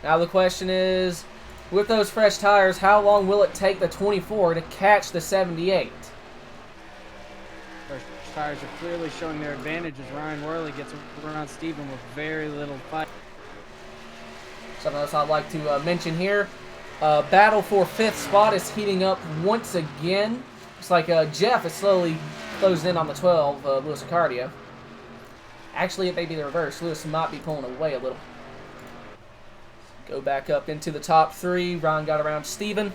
Now the question is, with those fresh tires, how long will it take the 24 to catch the 78? Fresh tires are clearly showing their advantage as Ryan Worley gets around Steven with very little fight. Something else I'd like to mention here. Battle for 5th spot is heating up once again. Looks like Jeff is slowly closed in on the 12, Lewis Accardio. Actually, it may be the reverse. Lewis might be pulling away a little. Go back up into the top 3. Ryan got around Steven.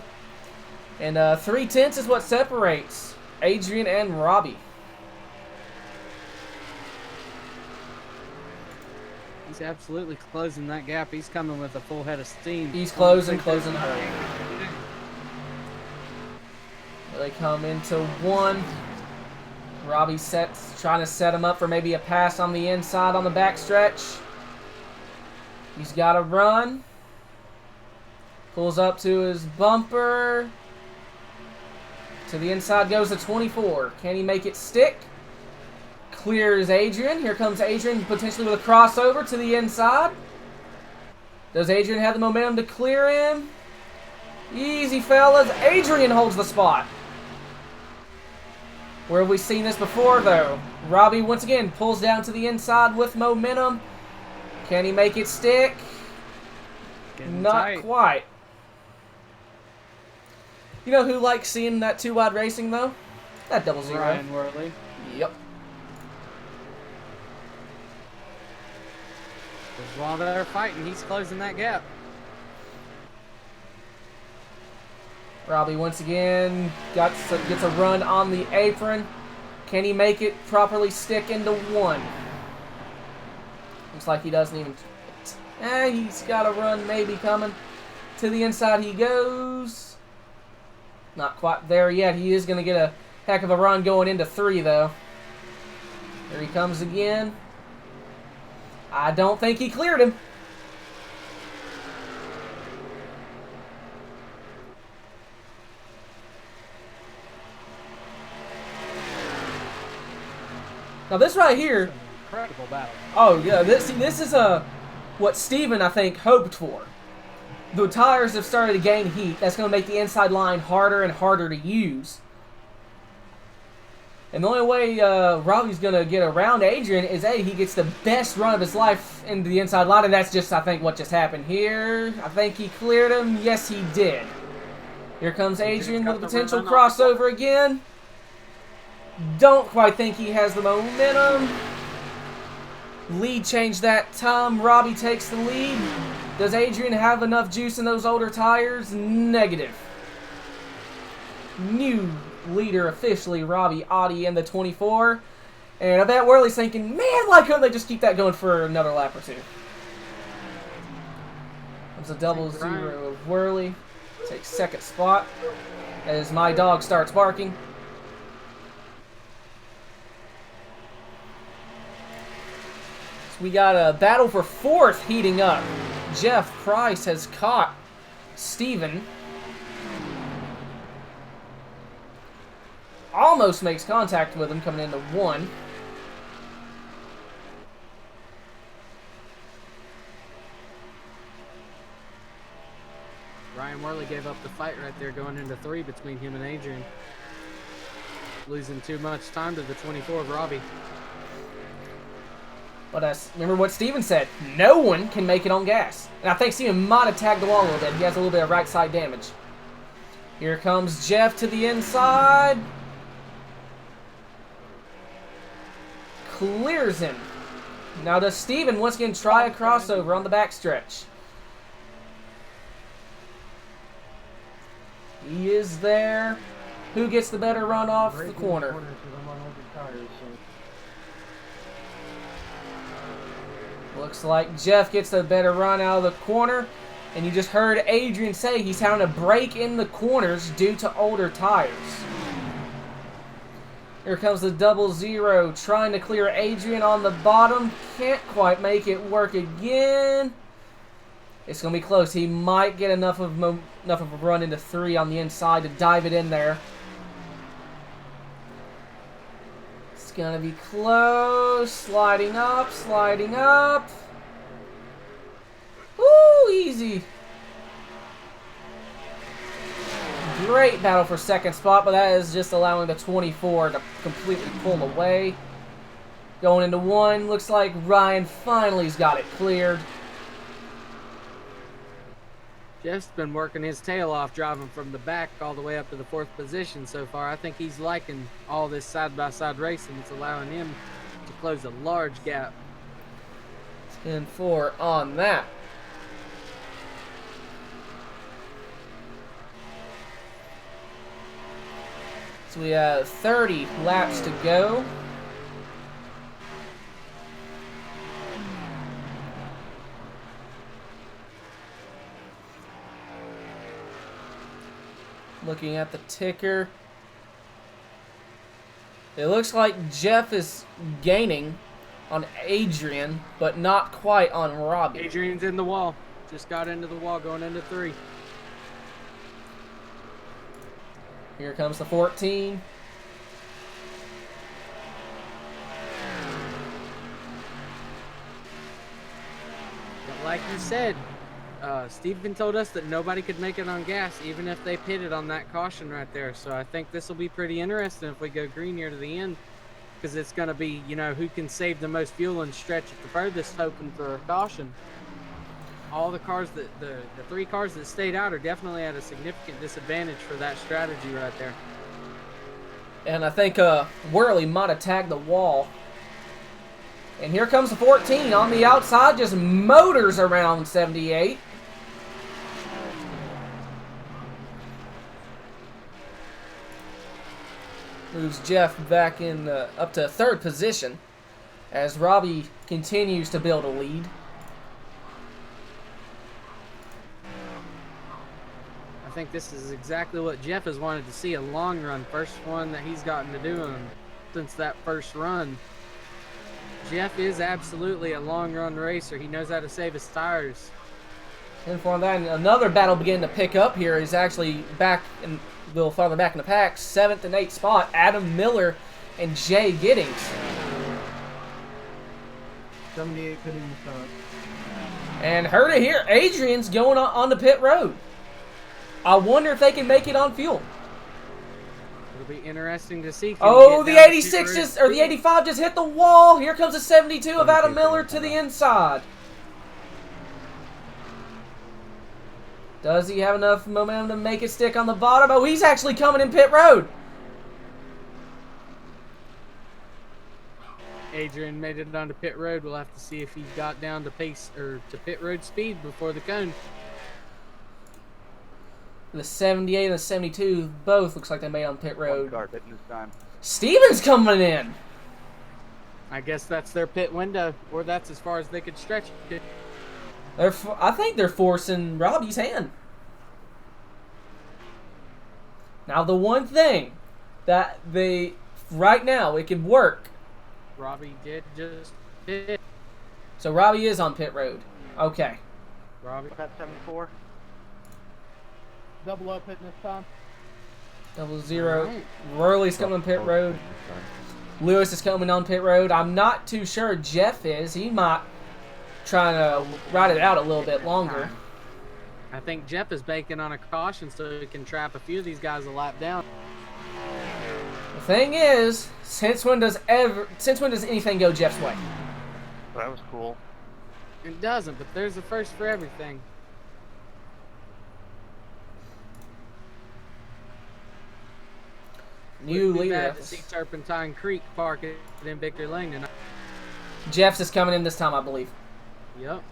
And 3/10 is what separates Adrian and Robbie. He's absolutely closing that gap. He's coming with a full head of steam. He's closing. They come into 1. Robbie trying to set him up for maybe a pass on the inside on the backstretch. He's got to run. Pulls up to his bumper. To the inside goes the 24. Can he make it stick? Clears Adrian. Here comes Adrian potentially with a crossover to the inside. Does Adrian have the momentum to clear him? Easy, fellas. Adrian holds the spot. Where have we seen this before, though? Robbie, once again, pulls down to the inside with momentum. Can he make it stick? Not quite. You know who likes seeing that 2-wide racing, though? That 00. Ryan Worley. Yep. Because while they're fighting, he's closing that gap. Robbie once again gets a run on the apron. Can he make it properly stick into 1? Looks like he doesn't even... he's got a run maybe coming. To the inside he goes. Not quite there yet. He is going to get a heck of a run going into 3, though. Here he comes again. I don't think he cleared him. Now this right here, incredible battle. Oh yeah, this is what Steven I think hoped for. The tires have started to gain heat. That's going to make the inside line harder and harder to use. And the only way Robbie's going to get around Adrian is he gets the best run of his life into the inside line, and that's just I think what just happened here. I think he cleared him. Yes, he did. Here comes Adrian with a potential crossover again. Don't quite think he has the momentum. Lead change that time. Robbie takes the lead. Does Adrian have enough juice in those older tires? Negative. New leader officially, Robbie Audi in the 24. And I bet Worley's thinking, man, why couldn't they just keep that going for another lap or 2? It's a 00 of Worley. Takes 2nd spot as my dog starts barking. We got a battle for 4th heating up. Jeff Price has caught Steven. Almost makes contact with him coming into 1. Ryan Worley gave up the fight right there going into 3 between him and Adrian. Losing too much time to the 24 of Robbie. But remember what Steven said. No one can make it on gas. And I think Steven might have tagged the wall a little bit. He has a little bit of right side damage. Here comes Jeff to the inside. Clears him. Now does Steven once again try a crossover on the backstretch? He is there. Who gets the better run off the corner? Looks like Jeff gets the better run out of the corner. And you just heard Adrian say he's having a break in the corners due to older tires. Here comes the 00, trying to clear Adrian on the bottom. Can't quite make it work again. It's going to be close. He might get enough of a run into 3 on the inside to dive it in there. It's going to be close. Sliding up, sliding up. Woo, easy. Great battle for second spot, but that is just allowing the 24 to completely pull away. Going into 1, looks like Ryan finally's got it cleared. Jeff's been working his tail off driving from the back all the way up to the 4th position so far. I think he's liking all this side-by-side racing. It's allowing him to close a large gap. 10-4 on that. So we have 30 laps to go. Looking at the ticker. It looks like Jeff is gaining on Adrian, but not quite on Robbie. Adrian's in the wall. Just got into the wall going into 3. Here comes the 14. But like you said, Steven told us that nobody could make it on gas, even if they pitted on that caution right there. So I think this will be pretty interesting if we go green here to the end, because it's going to be, you know, who can save the most fuel and stretch it the furthest, hoping for a caution. All the cars that the 3 cars that stayed out are definitely at a significant disadvantage for that strategy right there. And I think Worley might have tagged the wall. And here comes the 14 on the outside, just motors around 78. Moves Jeff back in up to 3rd position as Robbie continues to build a lead. I think this is exactly what Jeff has wanted to see, a long run. First one that he's gotten to do since that first run. Jeff is absolutely a long run racer. He knows how to save his tires. And for that, another battle beginning to pick up here. He's actually back in, a little farther back in the pack. 7th and 8th spot, Adam Miller and Jay Giddings. 78 pitting the start. And heard it here, Adrian's going on the pit road. I wonder if they can make it on fuel. It'll be interesting to see. Oh, the 86 just, or the 85 just hit the wall. Here comes the 72 of Adam Miller to the inside. Does he have enough momentum to make it stick on the bottom? Oh, he's actually coming in pit road. Adrian made it onto pit road. We'll have to see if he got down to pace or to pit road speed before the cone. The 78 and the 72 both looks like they made on pit road. Car pitting this time. Steven's coming in. I guess that's their pit window, or that's as far as they could stretch it. I think they're forcing Robbie's hand. Now the one thing that right now it could work. Robbie did just pit. So Robbie is on pit road. Okay. Robbie. That's 74. Double up hitting this time. 00. Right. Worley's coming on pit road. Lewis is coming on pit road. I'm not too sure Jeff is. He might try to ride it out a little bit longer. I think Jeff is banking on a caution so he can trap a few of these guys a lap down. The thing is, since when does anything go Jeff's way? That was cool. It doesn't, but there's a first for everything. New leader. Bad to see Turpentine Creek park it in Victory Lane tonight. Jeff's is coming in this time, I believe. Yep.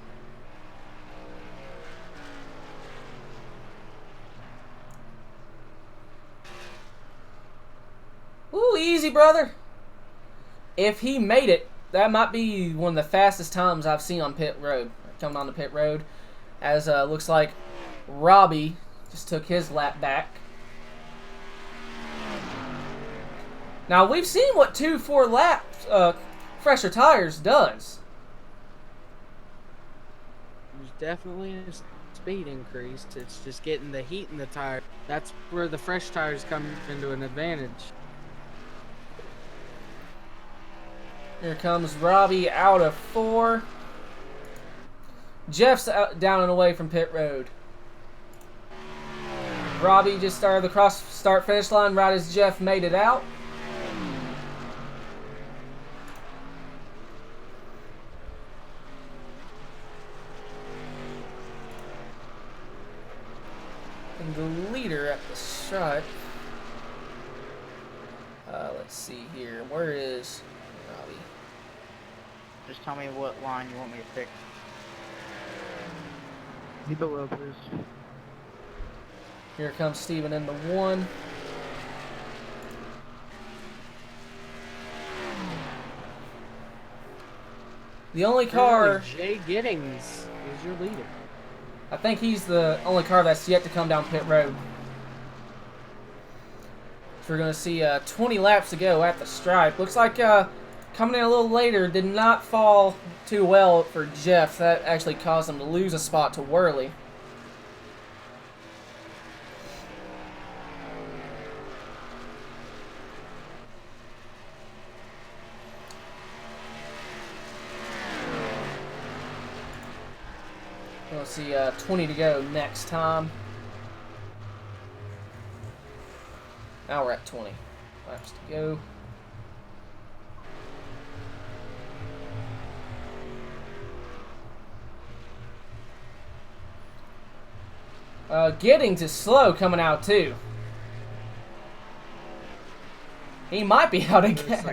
Ooh, easy, brother. If he made it, that might be one of the fastest times I've seen on pit road. Coming on the pit road. As looks like Robbie just took his lap back. Now, we've seen what 2-4 laps, fresher tires does. There's definitely a speed increase. It's just getting the heat in the tire. That's where the fresh tires come into an advantage. Here comes Robbie out of 4. Jeff's out, down and away from pit road. Robbie just started the cross start finish line right as Jeff made it out. And the leader at the stripe. Let's see here. Where is Robbie? Just tell me what line you want me to pick. Leave it low, please. Here comes Steven in the 1. The only car... Jay Giddings is your leader. I think he's the only car that's yet to come down pit road. So we're going to see 20 laps to go at the stripe. Looks like coming in a little later did not fall too well for Jeff. That actually caused him to lose a spot to Worley. Let's see, 20 to go next time. Now we're at 20 laps to go. Getting to slow coming out too. He might be out of gas.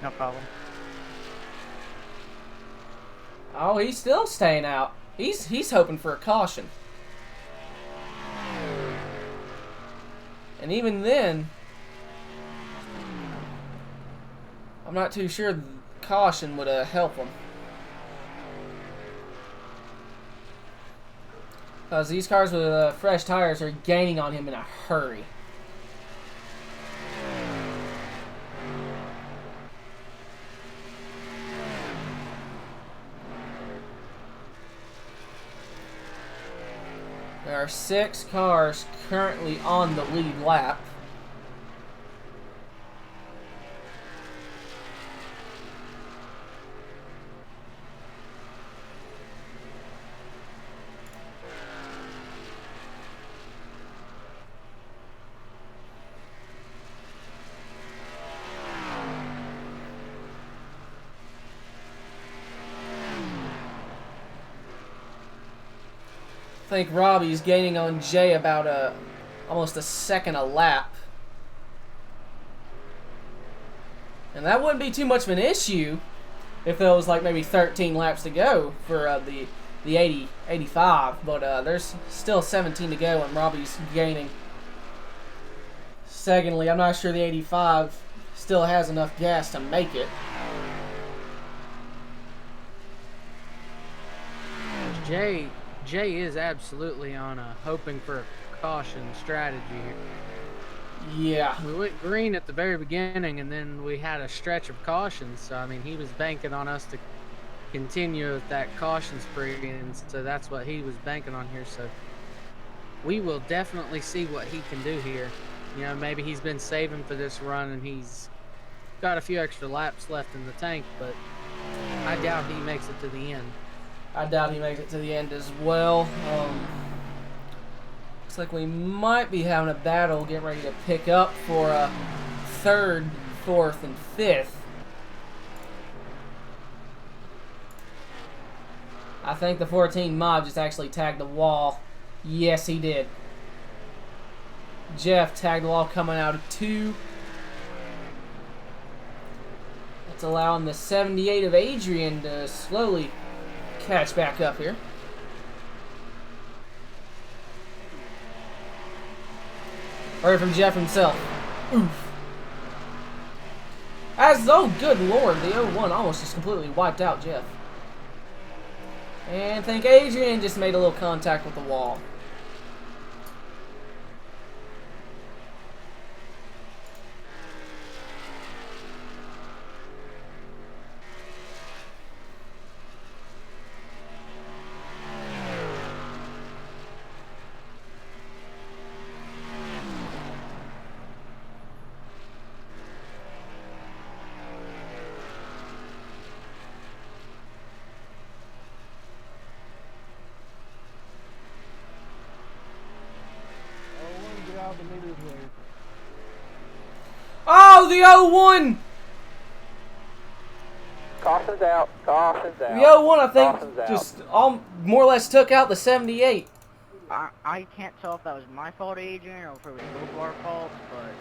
No problem. Oh, he's still staying out. He's hoping for a caution. And even then, I'm not too sure the caution would help him. Because these cars with fresh tires are gaining on him in a hurry. There are 6 cars currently on the lead lap. I think Robbie's gaining on Jay about almost a second a lap. And that wouldn't be too much of an issue if there was like maybe 13 laps to go for the 85. But there's still 17 to go and Robbie's gaining. Secondly, I'm not sure the 85 still has enough gas to make it. Jay is absolutely on a hoping for a caution strategy here. Yeah. We went green at the very beginning, and then we had a stretch of cautions. So, I mean, he was banking on us to continue with that caution spree, and so that's what he was banking on here. So we will definitely see what he can do here. You know, maybe he's been saving for this run, and he's got a few extra laps left in the tank, but I doubt he makes it to the end. I doubt he makes it to the end as well. Looks like we might be having a battle getting ready to pick up for 3rd, 4th, and 5th. I think the 14 mob just actually tagged the wall. Yes, he did. Jeff tagged the wall coming out of 2. That's allowing the 78 of Adrian to slowly catch back up here. Heard from Jeff himself. Oof. Oh good lord, the 01 almost just completely wiped out Jeff. And I think Adrian just made a little contact with the wall. the 01! Caution's out. Caution's out. The 01, I think, Caution's out. just more or less took out the 78. I can't tell if that was my fault, Adrian, or if it was both of our faults, but...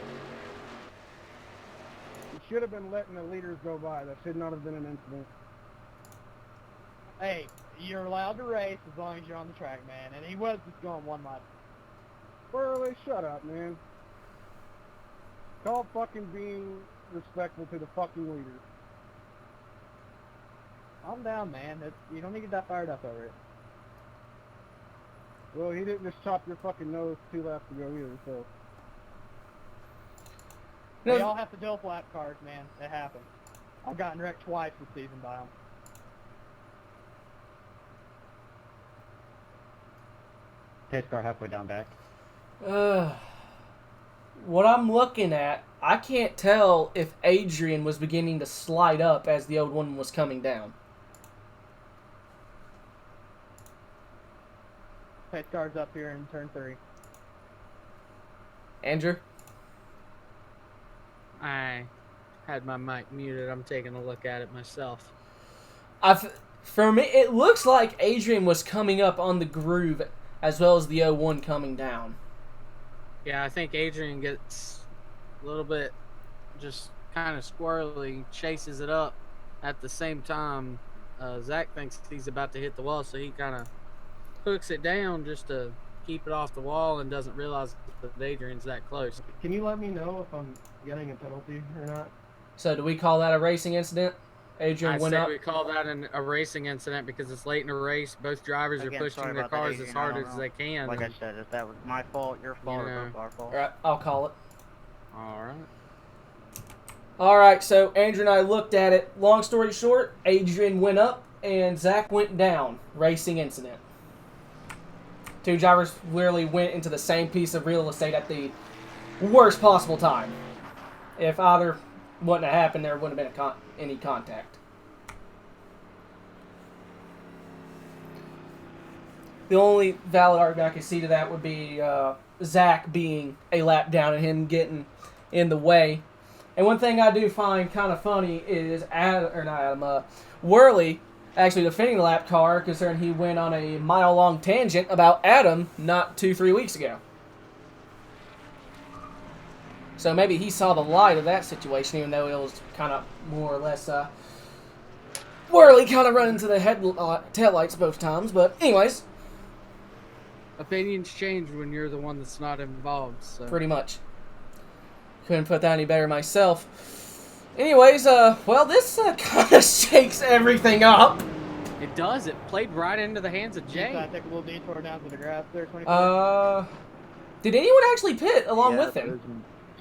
You should have been letting the leaders go by. That should not have been an incident. Hey, you're allowed to race as long as you're on the track, man. And he was just going one lap. Burley, shut up, man. Call fucking being respectful to the fucking leaders. Calm down, man. You don't need to get that fired up over it. Well, he didn't just chop your fucking nose 2 laps ago either, so... We all have to deal with lap cars, man. It happens. I've gotten wrecked twice this season by them. Pace car halfway down back. What I'm looking at, I can't tell if Adrian was beginning to slide up as the old one was coming down. Pace car's up here in turn 3. Andrew? I had my mic muted. I'm taking a look at it myself. For me, it looks like Adrian was coming up on the groove as well as the 01 coming down. Yeah, I think Adrian gets a little bit just kind of squirrely, chases it up at the same time. Zach thinks he's about to hit the wall, so he kind of hooks it down just to keep it off the wall and doesn't realize that Adrian's that close. Can you let me know if I'm getting a penalty or not? So do we call that a racing incident? Adrian went up? We call that a racing incident because it's late in the race. Both drivers are pushing their cars as hard as they can. Like I said, if that was my fault, your fault, or both our fault. Alright, I'll call it. Alright. Alright, so Andrew and I looked at it. Long story short, Adrian went up and Zach went down. Racing incident. 2 drivers literally went into the same piece of real estate at the worst possible time. If either wouldn't have happened, there wouldn't have been any contact. The only valid argument I could see to that would be Zach being a lap down and him getting in the way. And one thing I do find kind of funny is Worley actually defending the lap car, considering he went on a mile-long tangent about Adam not 2-3 weeks ago. So maybe he saw the light of that situation, even though it was kind of more or less Worley kind of running into the taillights both times. But anyways, opinions change when you're the one that's not involved. So. Pretty much. Couldn't put that any better myself. Anyways, well, this kind of shakes everything up. It does. It played right into the hands of Jay. I take a little detour down to the grass there, 24. Did anyone actually pit along with him?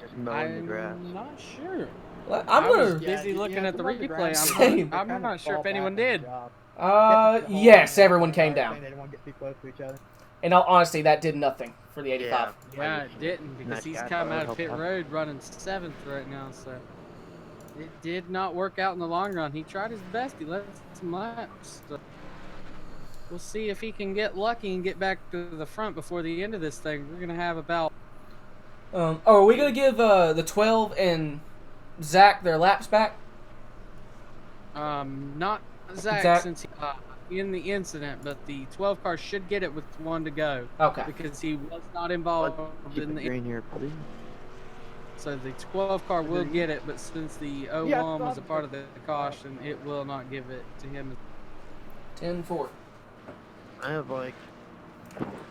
Just mowing the grass. I'm not sure. Well, I was busy looking at the replay. I'm not sure if anyone did. Yes, everyone came down. They didn't want to get too close to each other. In all honesty, that did nothing for the 85. Yeah, it didn't, because he's come out of pit road running 7th right now, so it did not work out in the long run. He tried his best. He led some laps. So we'll see if he can get lucky and get back to the front before the end of this thing. We're gonna have about. Are we gonna give the 12 and Zach their laps back? Not Zach. Since he in the incident, but the 12 car should get it with 1 to go. Okay. Because he was not involved in the green here, please. So the 12 car will get it, but since the 01 was a part of the caution, it will not give it to him. 10-4. I have I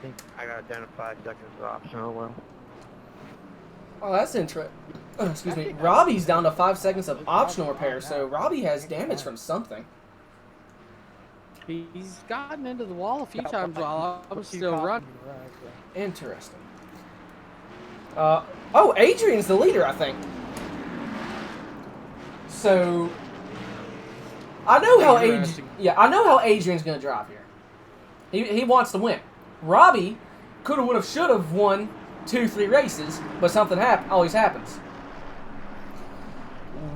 think I got down to 5 seconds of optional. Well. Oh, that's interesting. Excuse me. Robbie's down to 5 seconds of optional repair, so Robbie has damage from something. He's gotten into the wall a few times while I was still running. Interesting. Oh, Adrian's the leader, I think. So, I know how Adrian's gonna drive here. He wants to win. Robbie coulda, woulda, shoulda won 2-3 races, but something always happens.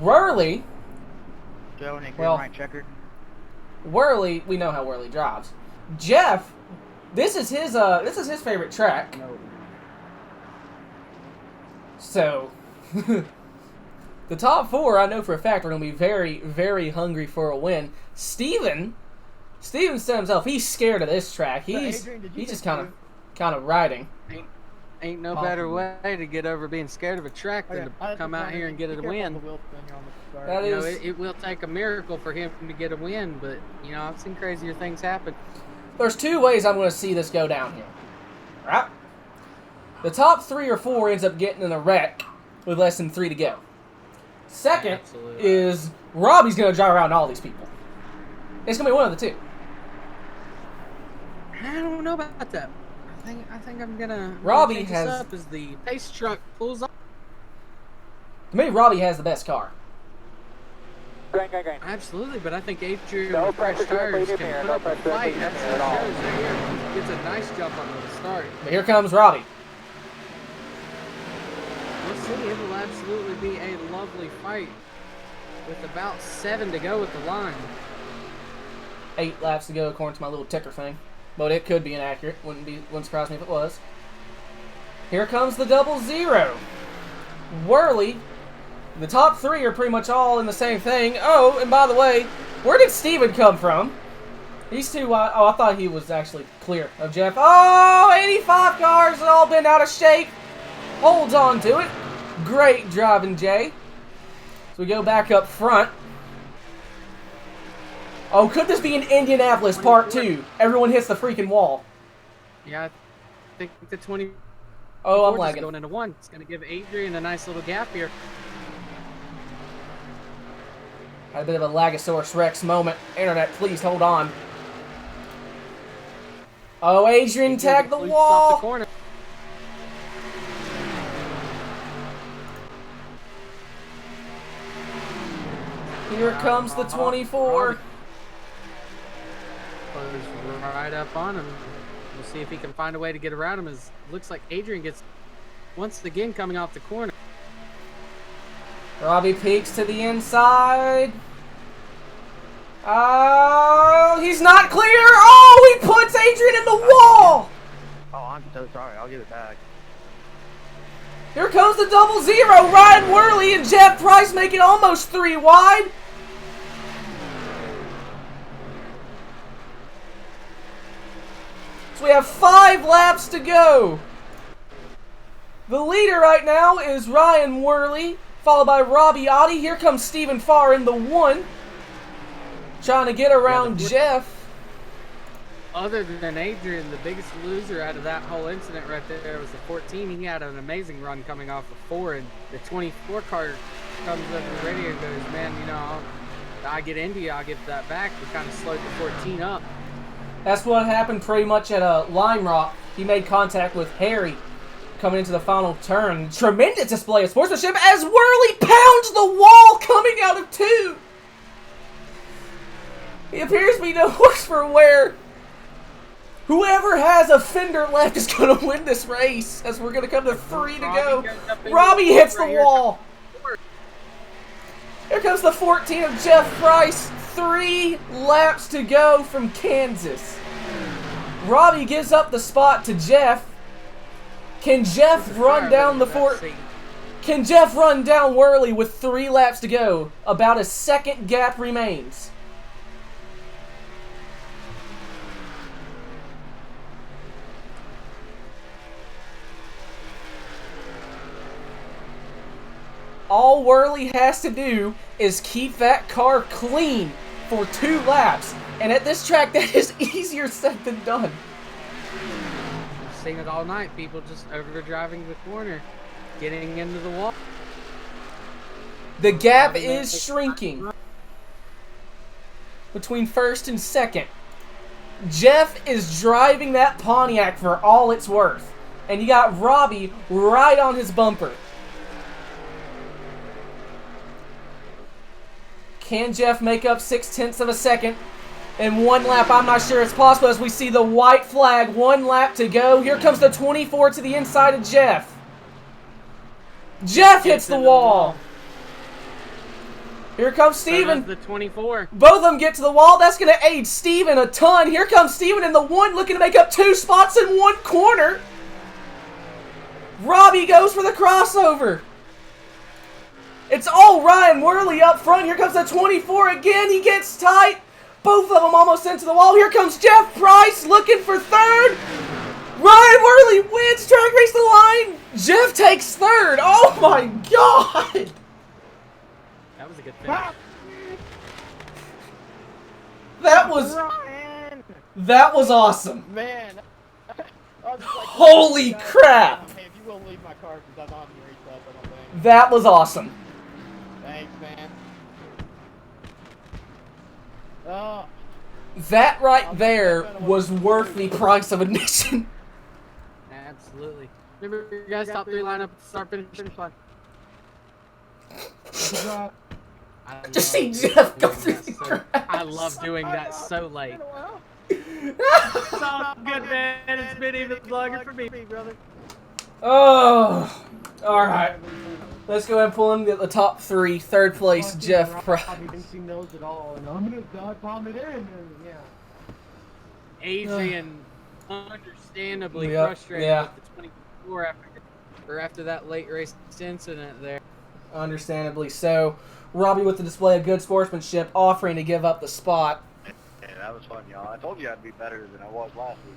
Worley. Joe and a green right checker. Worley, we know how Worley drives. Jeff, this is his favorite track. So, The top 4, I know for a fact, are going to be very, very hungry for a win. Steven said himself, he's scared of this track. He's just kind of riding. Ain't no better way to get over being scared of a track than to come out here and get a win. It will take a miracle for him to get a win, but, I've seen crazier things happen. There's 2 ways I'm going to see this go down here. Right? The top 3 or 4 ends up getting in a wreck with less than 3 to go. Second is Robbie's going to drive around all these people. It's going to be one of the 2. I don't know about that. I think I'm gonna. Robbie has up as the pace truck pulls up. To me, Robbie has the best car. Green. Absolutely, but I think Adrian with fresh tires can put up a fight. That's what shows right here. Gets a nice jump on the start. But here comes Robbie. We'll see. It will absolutely be a lovely fight with about 7 to go at the line. 8 laps to go according to my little ticker thing. But it could be inaccurate. Wouldn't surprise me if it was. Here comes the 0-0. Whirly. The top 3 are pretty much all in the same thing. Oh, and by the way, where did Steven come from? These 2, I thought he was actually clear of Jeff. Oh, 85 cars have all been out of shape. Holds on to it. Great driving, Jay. So we go back up front. Oh, could this be an Indianapolis Part 2? Everyone hits the freaking wall. Yeah, I think the 20. Oh, I'm lagging. Going into 1. It's going to give Adrian a nice little gap here. Had a bit of a Lagosaurus Rex moment. Internet, please hold on. Oh, Adrian tagged the wall. The corner. Here comes the 24. Right up on him. We'll see if he can find a way to get around him. As looks like Adrian gets once again coming off the corner. Robbie peeks to the inside. Oh, he's not clear. Oh, he puts Adrian in the wall. Oh, I'm so sorry. I'll give it back. Here comes the 0-0. Ryan Worley and Jeff Price making almost 3 wide. So we have 5 laps to go. The leader right now is Ryan Worley, followed by Robbie Oddie. Here comes Stephen Farr in the 1. Trying to get around Jeff. Other than Adrian, the biggest loser out of that whole incident right there was the 14. He had an amazing run coming off of 4, and the 24 car comes over the radio and goes, man, I get Indy, I'll give that back. We kind of slowed the 14 up. That's what happened pretty much at Lime Rock. He made contact with Harry coming into the final turn. Tremendous display of sportsmanship as Worley pounds the wall coming out of 2. He appears to be no worse for wear. Whoever has a fender left is going to win this race, as we're going to come to 3 to go. Robbie hits the wall. Here comes the 14 of Jeff Price. 3 laps to go from Kansas. Robbie gives up the spot to Jeff. Can Jeff run down the Can Jeff run down Worley with 3 laps to go? About a second gap remains. All Worley has to do is keep that car clean for 2 laps. And at this track, that is easier said than done. We've seen it all night. People just overdriving the corner, getting into the wall. The gap is shrinking between first and second. Jeff is driving that Pontiac for all it's worth. And you got Robbie right on his bumper. Can Jeff make up 0.6 of a second in 1 lap? I'm not sure it's possible as we see the white flag. 1 lap to go. Here comes the 24 to the inside of Jeff. Jeff hits the wall. Here comes Steven. The 24. Both of them get to the wall. That's going to aid Steven a ton. Here comes Steven in the 1, looking to make up 2 spots in 1 corner. Robbie goes for the crossover. It's all Ryan Worley up front. Here comes the 24 again. He gets tight. Both of them almost into the wall. Here comes Jeff Price looking for third. Ryan Worley wins. Track race the line. Jeff takes third. Oh my God. That was a good finish. That was awesome. Man. Holy crap. Hey, if you will leave my car, because I'm on the race up, I don't think. That was awesome. Thanks, man. Oh. That right there was worth the price of admission. Absolutely. Remember, you guys top 3 lineup at the start finish line. Just see Jeff go through the crowd. I love doing that so late. It's all good, man. It's been even longer for me, brother. Oh, all right. Let's go ahead and pull in the top 3. Third place, Jeff Price. I didn't see those at all, and I'm gonna dive bomb it in, and yeah. Adrian, understandably Yep, frustrated yeah. with the 24 after that late race incident there. Understandably so. Robbie with the display of good sportsmanship, offering to give up the spot. Yeah, that was fun, y'all. I told you I'd be better than I was last week.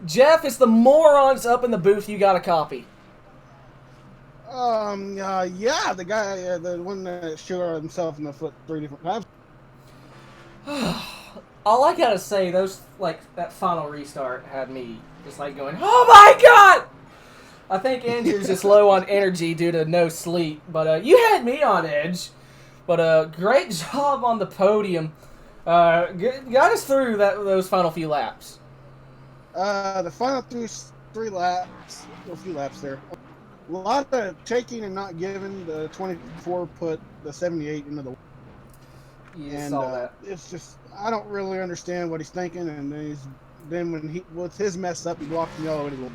Jeff, it's the morons up in the booth you got a copy. Yeah, the guy, the one that shot himself in the foot 3 different times. All I gotta say, that final restart had me just like going, oh my God! I think Andrew's just low on energy due to no sleep, but you had me on edge. But great job on the podium. Got us through those final few laps. The final 3 laps, a few laps there. A lot of taking and not giving. The 24 put the 78 into the. You saw that. It's just I don't really understand what he's thinking, and then when with his mess up, he blocked me all the way to the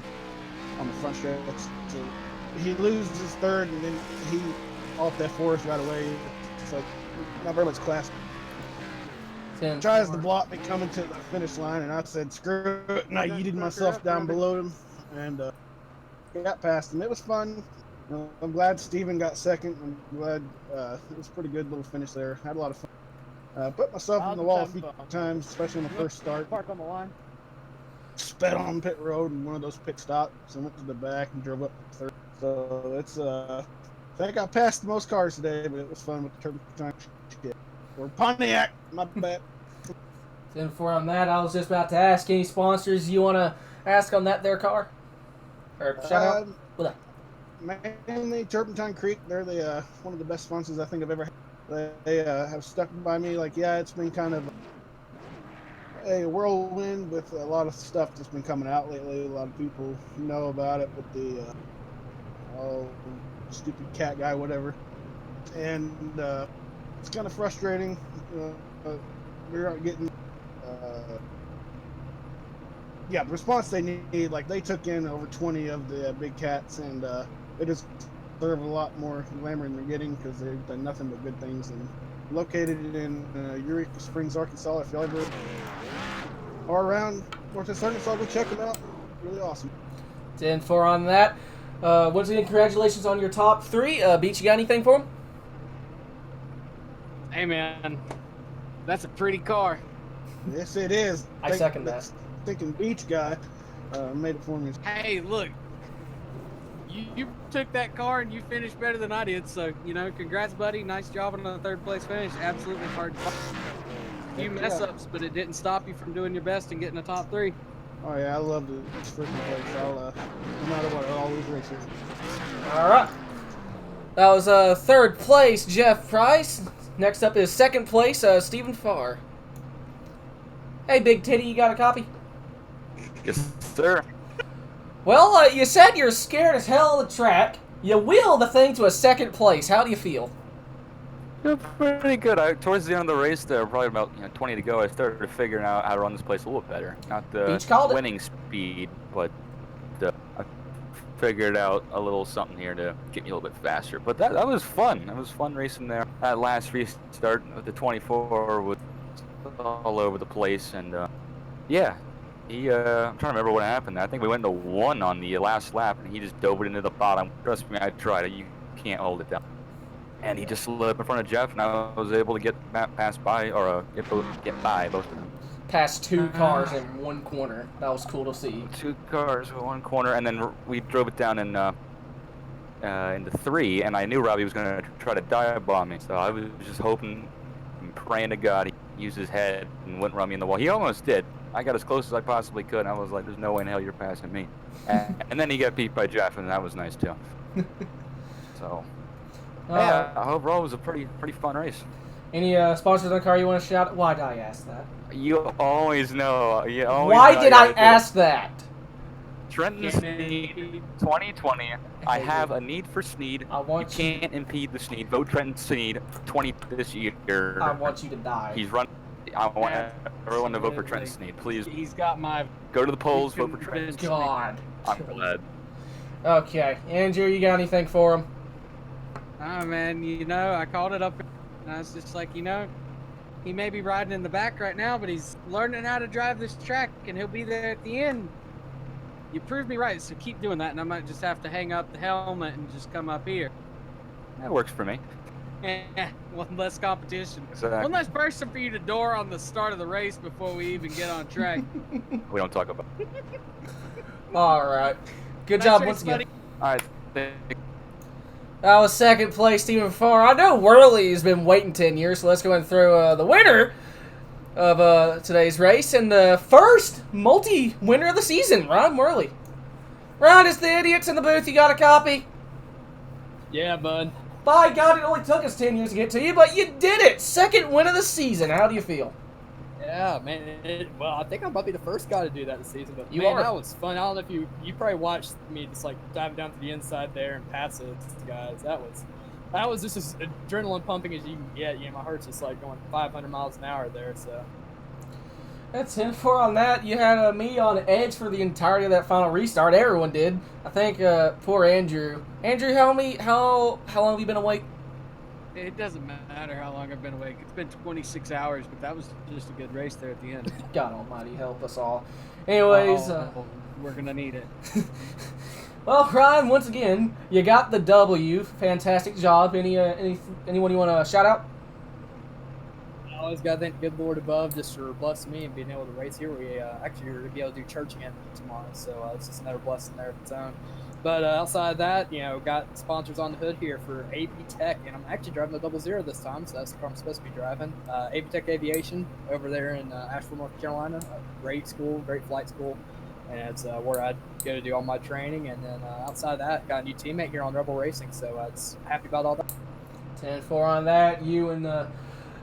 on the front stretch. So he loses his third, and then he off that fourth right away. It's like not very much class. Tries to block me coming to the finish line, and I said screw it, and I yeeted myself down below him, and got past him. It was fun. I'm glad Steven got second. I'm glad it was a pretty good little finish there. Had a lot of fun. Put myself on the wall a few times, especially on the first start. Park on the line. Sped on pit road and one of those pit stops, and went to the back and drove up to third. So it's I think I passed most cars today, but it was fun with the turpentine shit. Or Pontiac, my bad. 10-4 on that. I was just about to ask, any sponsors you want to ask on that there car? Or shout out? Mainly Turpentine Creek. They're the one of the best sponsors I think I've ever had. They have stuck by me. Like, yeah, it's been kind of a whirlwind with a lot of stuff that's been coming out lately. A lot of people know about it with the stupid cat guy, whatever. And it's kind of frustrating. We aren't getting the response they need. Like, they took in over 20 of the big cats, and they just deserve a lot more glamour than they're getting because they've done nothing but good things. And located in Eureka Springs, Arkansas. If y'all ever are around Northwest Arkansas, go check them out. Really awesome. 10-4 on that. Once again, congratulations on your top 3. Beach, you got anything for him? Hey, man. That's a pretty car. Yes, it is. I second that. Thinking Beach guy made it for me. Hey, look. You took that car and you finished better than I did, so, congrats, buddy. Nice job on the 3rd place finish. Absolutely hard. A few mess-ups, but it didn't stop you from doing your best and getting a top 3. Oh, yeah, I love this freaking place. I'll, no matter what, I'll always race here. All right. That was 3rd place, Jeff Price. Next up is 2nd place, Stephen Farr. Hey, Big Titty, you got a copy? Yes, sir. Well, you said you're scared as hell of the track. You wheeled the thing to a 2nd place. How do you feel? Yeah, pretty good. Towards the end of the race, there probably about 20 to go. I started figuring out how to run this place a little better. Not the winning speed, but I figured out a little something here to get me a little bit faster. But that was fun. That was fun racing there. That last restart with the 24 was all over the place, and yeah. I'm trying to remember what happened. I think we went to 1 on the last lap, and he just dove it into the bottom. Trust me, I tried it. You can't hold it down. And he just slid up in front of Jeff, and I was able to get past by, or get by both of them. Past 2 cars in one corner. That was cool to see. 2 cars in one corner, and then we drove it down in into 3, and I knew Robbie was going to try to dive bomb me, so I was just hoping and praying to God he used his head and wouldn't run me in the wall. He almost did. I got as close as I possibly could, and I was like, there's no way in hell you're passing me. And then he got beat by Jeff, and that was nice, too. So, yeah, overall, it was a pretty fun race. Any sponsors on the car you want to shout? Why did I ask that? You always know. Why did I ask that? Trenton Sneed 2020. I have a need for Sneed. You can't impede the Sneed. Vote Trenton Sneed 20 this year. I want you to die. He's run. I want everyone to vote for Trenton Sneed, please. He's got my. Go to the polls. Vote for Trenton. God. I'm glad. Okay, Andrew, you got anything for him? Oh man, you know, I called it up, and I was just like, you know, he may be riding in the back right now, but he's learning how to drive this track, and he'll be there at the end. You proved me right, so keep doing that, and I might just have to hang up the helmet and just come up here. That works for me. One less competition. Exactly. One less person for you to door on the start of the race before we even get on track. We don't talk about it. All right. Good Nice job race, once again. buddy. All right. That was second place, Stephen Farr. I know Worley's been waiting 10 years, so let's go and throw the winner of today's race and the first multi-winner of the season, Ron Worley. Ron, it's the idiots in the booth. You got a copy? Yeah, bud. By God, it only took us 10 years to get to you, but you did it. Second win of the season. How do you feel? Yeah, man. Well, I think I'm probably the first guy to do that this season, but You man, are. that was fun. I don't know if you probably watched me just like dive down to the inside there and pass those guys. That was just as adrenaline pumping as you can get. You know, my heart's just like going 500 miles an hour there. So That's 10-4 on that. You had me on edge for the entirety of that final restart. Everyone did. I think poor Andrew. Andrew, how long have you been awake? It doesn't matter how long I've been awake. It's been 26 hours, but that was just a good race there at the end. God almighty, help us all. Anyways, we're going to need it. Well, Ryan, once again, you got the W. Fantastic job. Anyone you want to shout out? I always got to thank the good Lord above just for blessing me and being able to race here. We actually are going to be able to do church again tomorrow, so it's just another blessing there of its own. But outside of that, you know, got sponsors on the hood here for AB Tech, and I'm actually driving the 00 this time, so that's the car I'm supposed to be driving. AB Tech Aviation over there in Asheville, North Carolina. A great school, great flight school, and it's where I go to do all my training. And then outside of that, got a new teammate here on Rebel Racing, so it's happy about all that. 10-4 on that. You and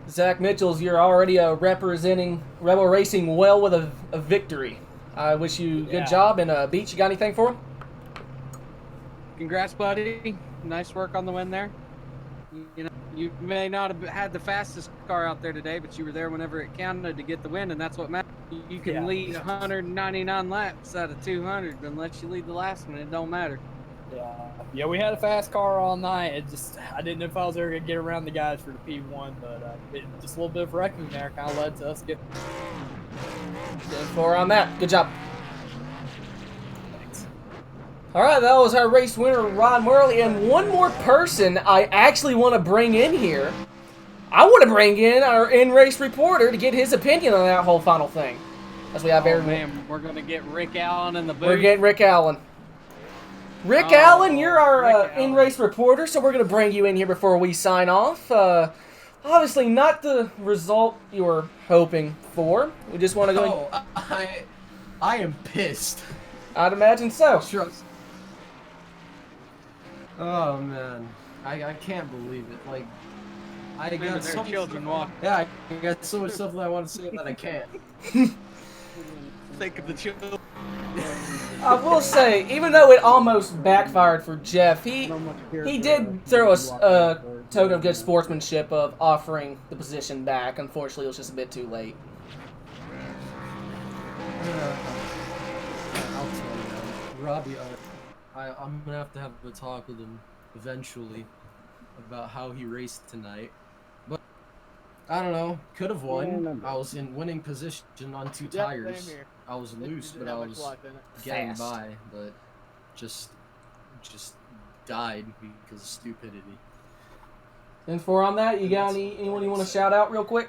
Zach Mitchells, you're already representing Rebel Racing well with a victory. I wish you good job. And Beach, you got anything for him? Congrats, buddy. Nice work on the win there. You know, you may not have had the fastest car out there today, but you were there whenever it counted to get the win, and that's what matters. You can lead 199 laps out of 200, but unless you lead the last one, it don't matter. Yeah, we had a fast car all night. I didn't know if I was ever gonna get around the guys for the P1, but just a little bit of wrecking there kind of led to us getting 10-4 on that. Good job. All right, that was our race winner, Ron Worley. And one more person I actually want to bring in here. I want to bring in our in-race reporter to get his opinion on that whole final thing. As we have man, we're going to get Rick Allen in the booth. We're getting Rick Allen. Rick Allen, you're our in-race reporter, so we're going to bring you in here before we sign off. Obviously, not the result you were hoping for. We just want to go... I am pissed. I'd imagine so. Oh man, I can't believe it. Like, I got so children walk. Yeah, I got so much stuff that I want to say that I can't. Think of the children. I will say, even though it almost backfired for Jeff, he did throw us a token of good sportsmanship of offering the position back. Unfortunately, it was just a bit too late. I'll tell you, Robbie. I'm gonna have to have a talk with him eventually about how he raced tonight. But I don't know. Could have won. I was in winning position on 2 tires. I was loose, but I was getting by. But just died because of stupidity. 10-4 on that. You got anyone you want to shout out real quick?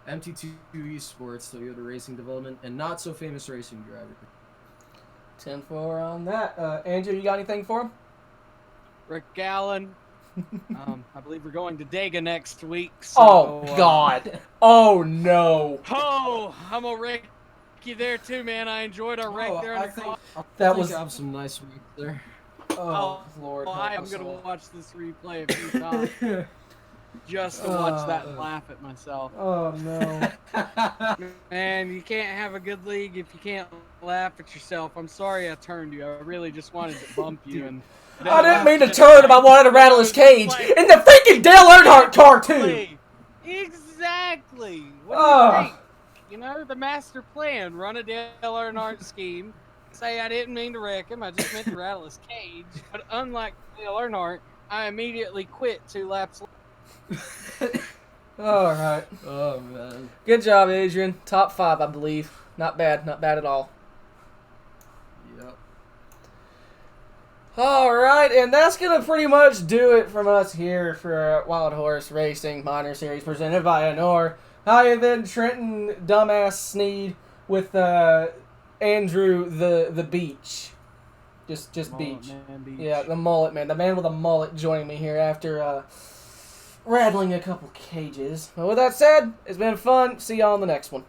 MT2 Esports, Toyota Racing Development, and not so famous racing driver. 10-4 on that. Andrew, you got anything for him? Rick Allen. I believe we're going to Dega next week. So, God. Oh, no. Oh, I'm a wreck you there too, man. I enjoyed our wreck there in the car. I have some nice week there. Oh, Lord. I am going to watch this replay a few times. Just to watch that and laugh at myself. Oh, no. Man, you can't have a good league if you can't laugh at yourself. I'm sorry I turned you. I really just wanted to bump you. And I didn't mean to turn him. I wanted to rattle his cage. In the freaking Dale Earnhardt car, too. Exactly. What do you think? You know, the master plan. Run a Dale Earnhardt scheme. Say I didn't mean to wreck him. I just meant to rattle his cage. But unlike Dale Earnhardt, I immediately quit 2 laps later. All right. Oh, man. Good job, Adrian. Top 5, I believe. Not bad. Not bad at all. Yep. All right, and that's going to pretty much do it from us here for Wild Horse Racing Minor Series presented by Honor. Hi, then Trenton Dumbass Sneed with Andrew the Beach. Just Beach. Beach. Yeah, the mullet man. The man with a mullet joining me here after rattling a couple cages. But with that said, it's been fun. See y'all on the next one.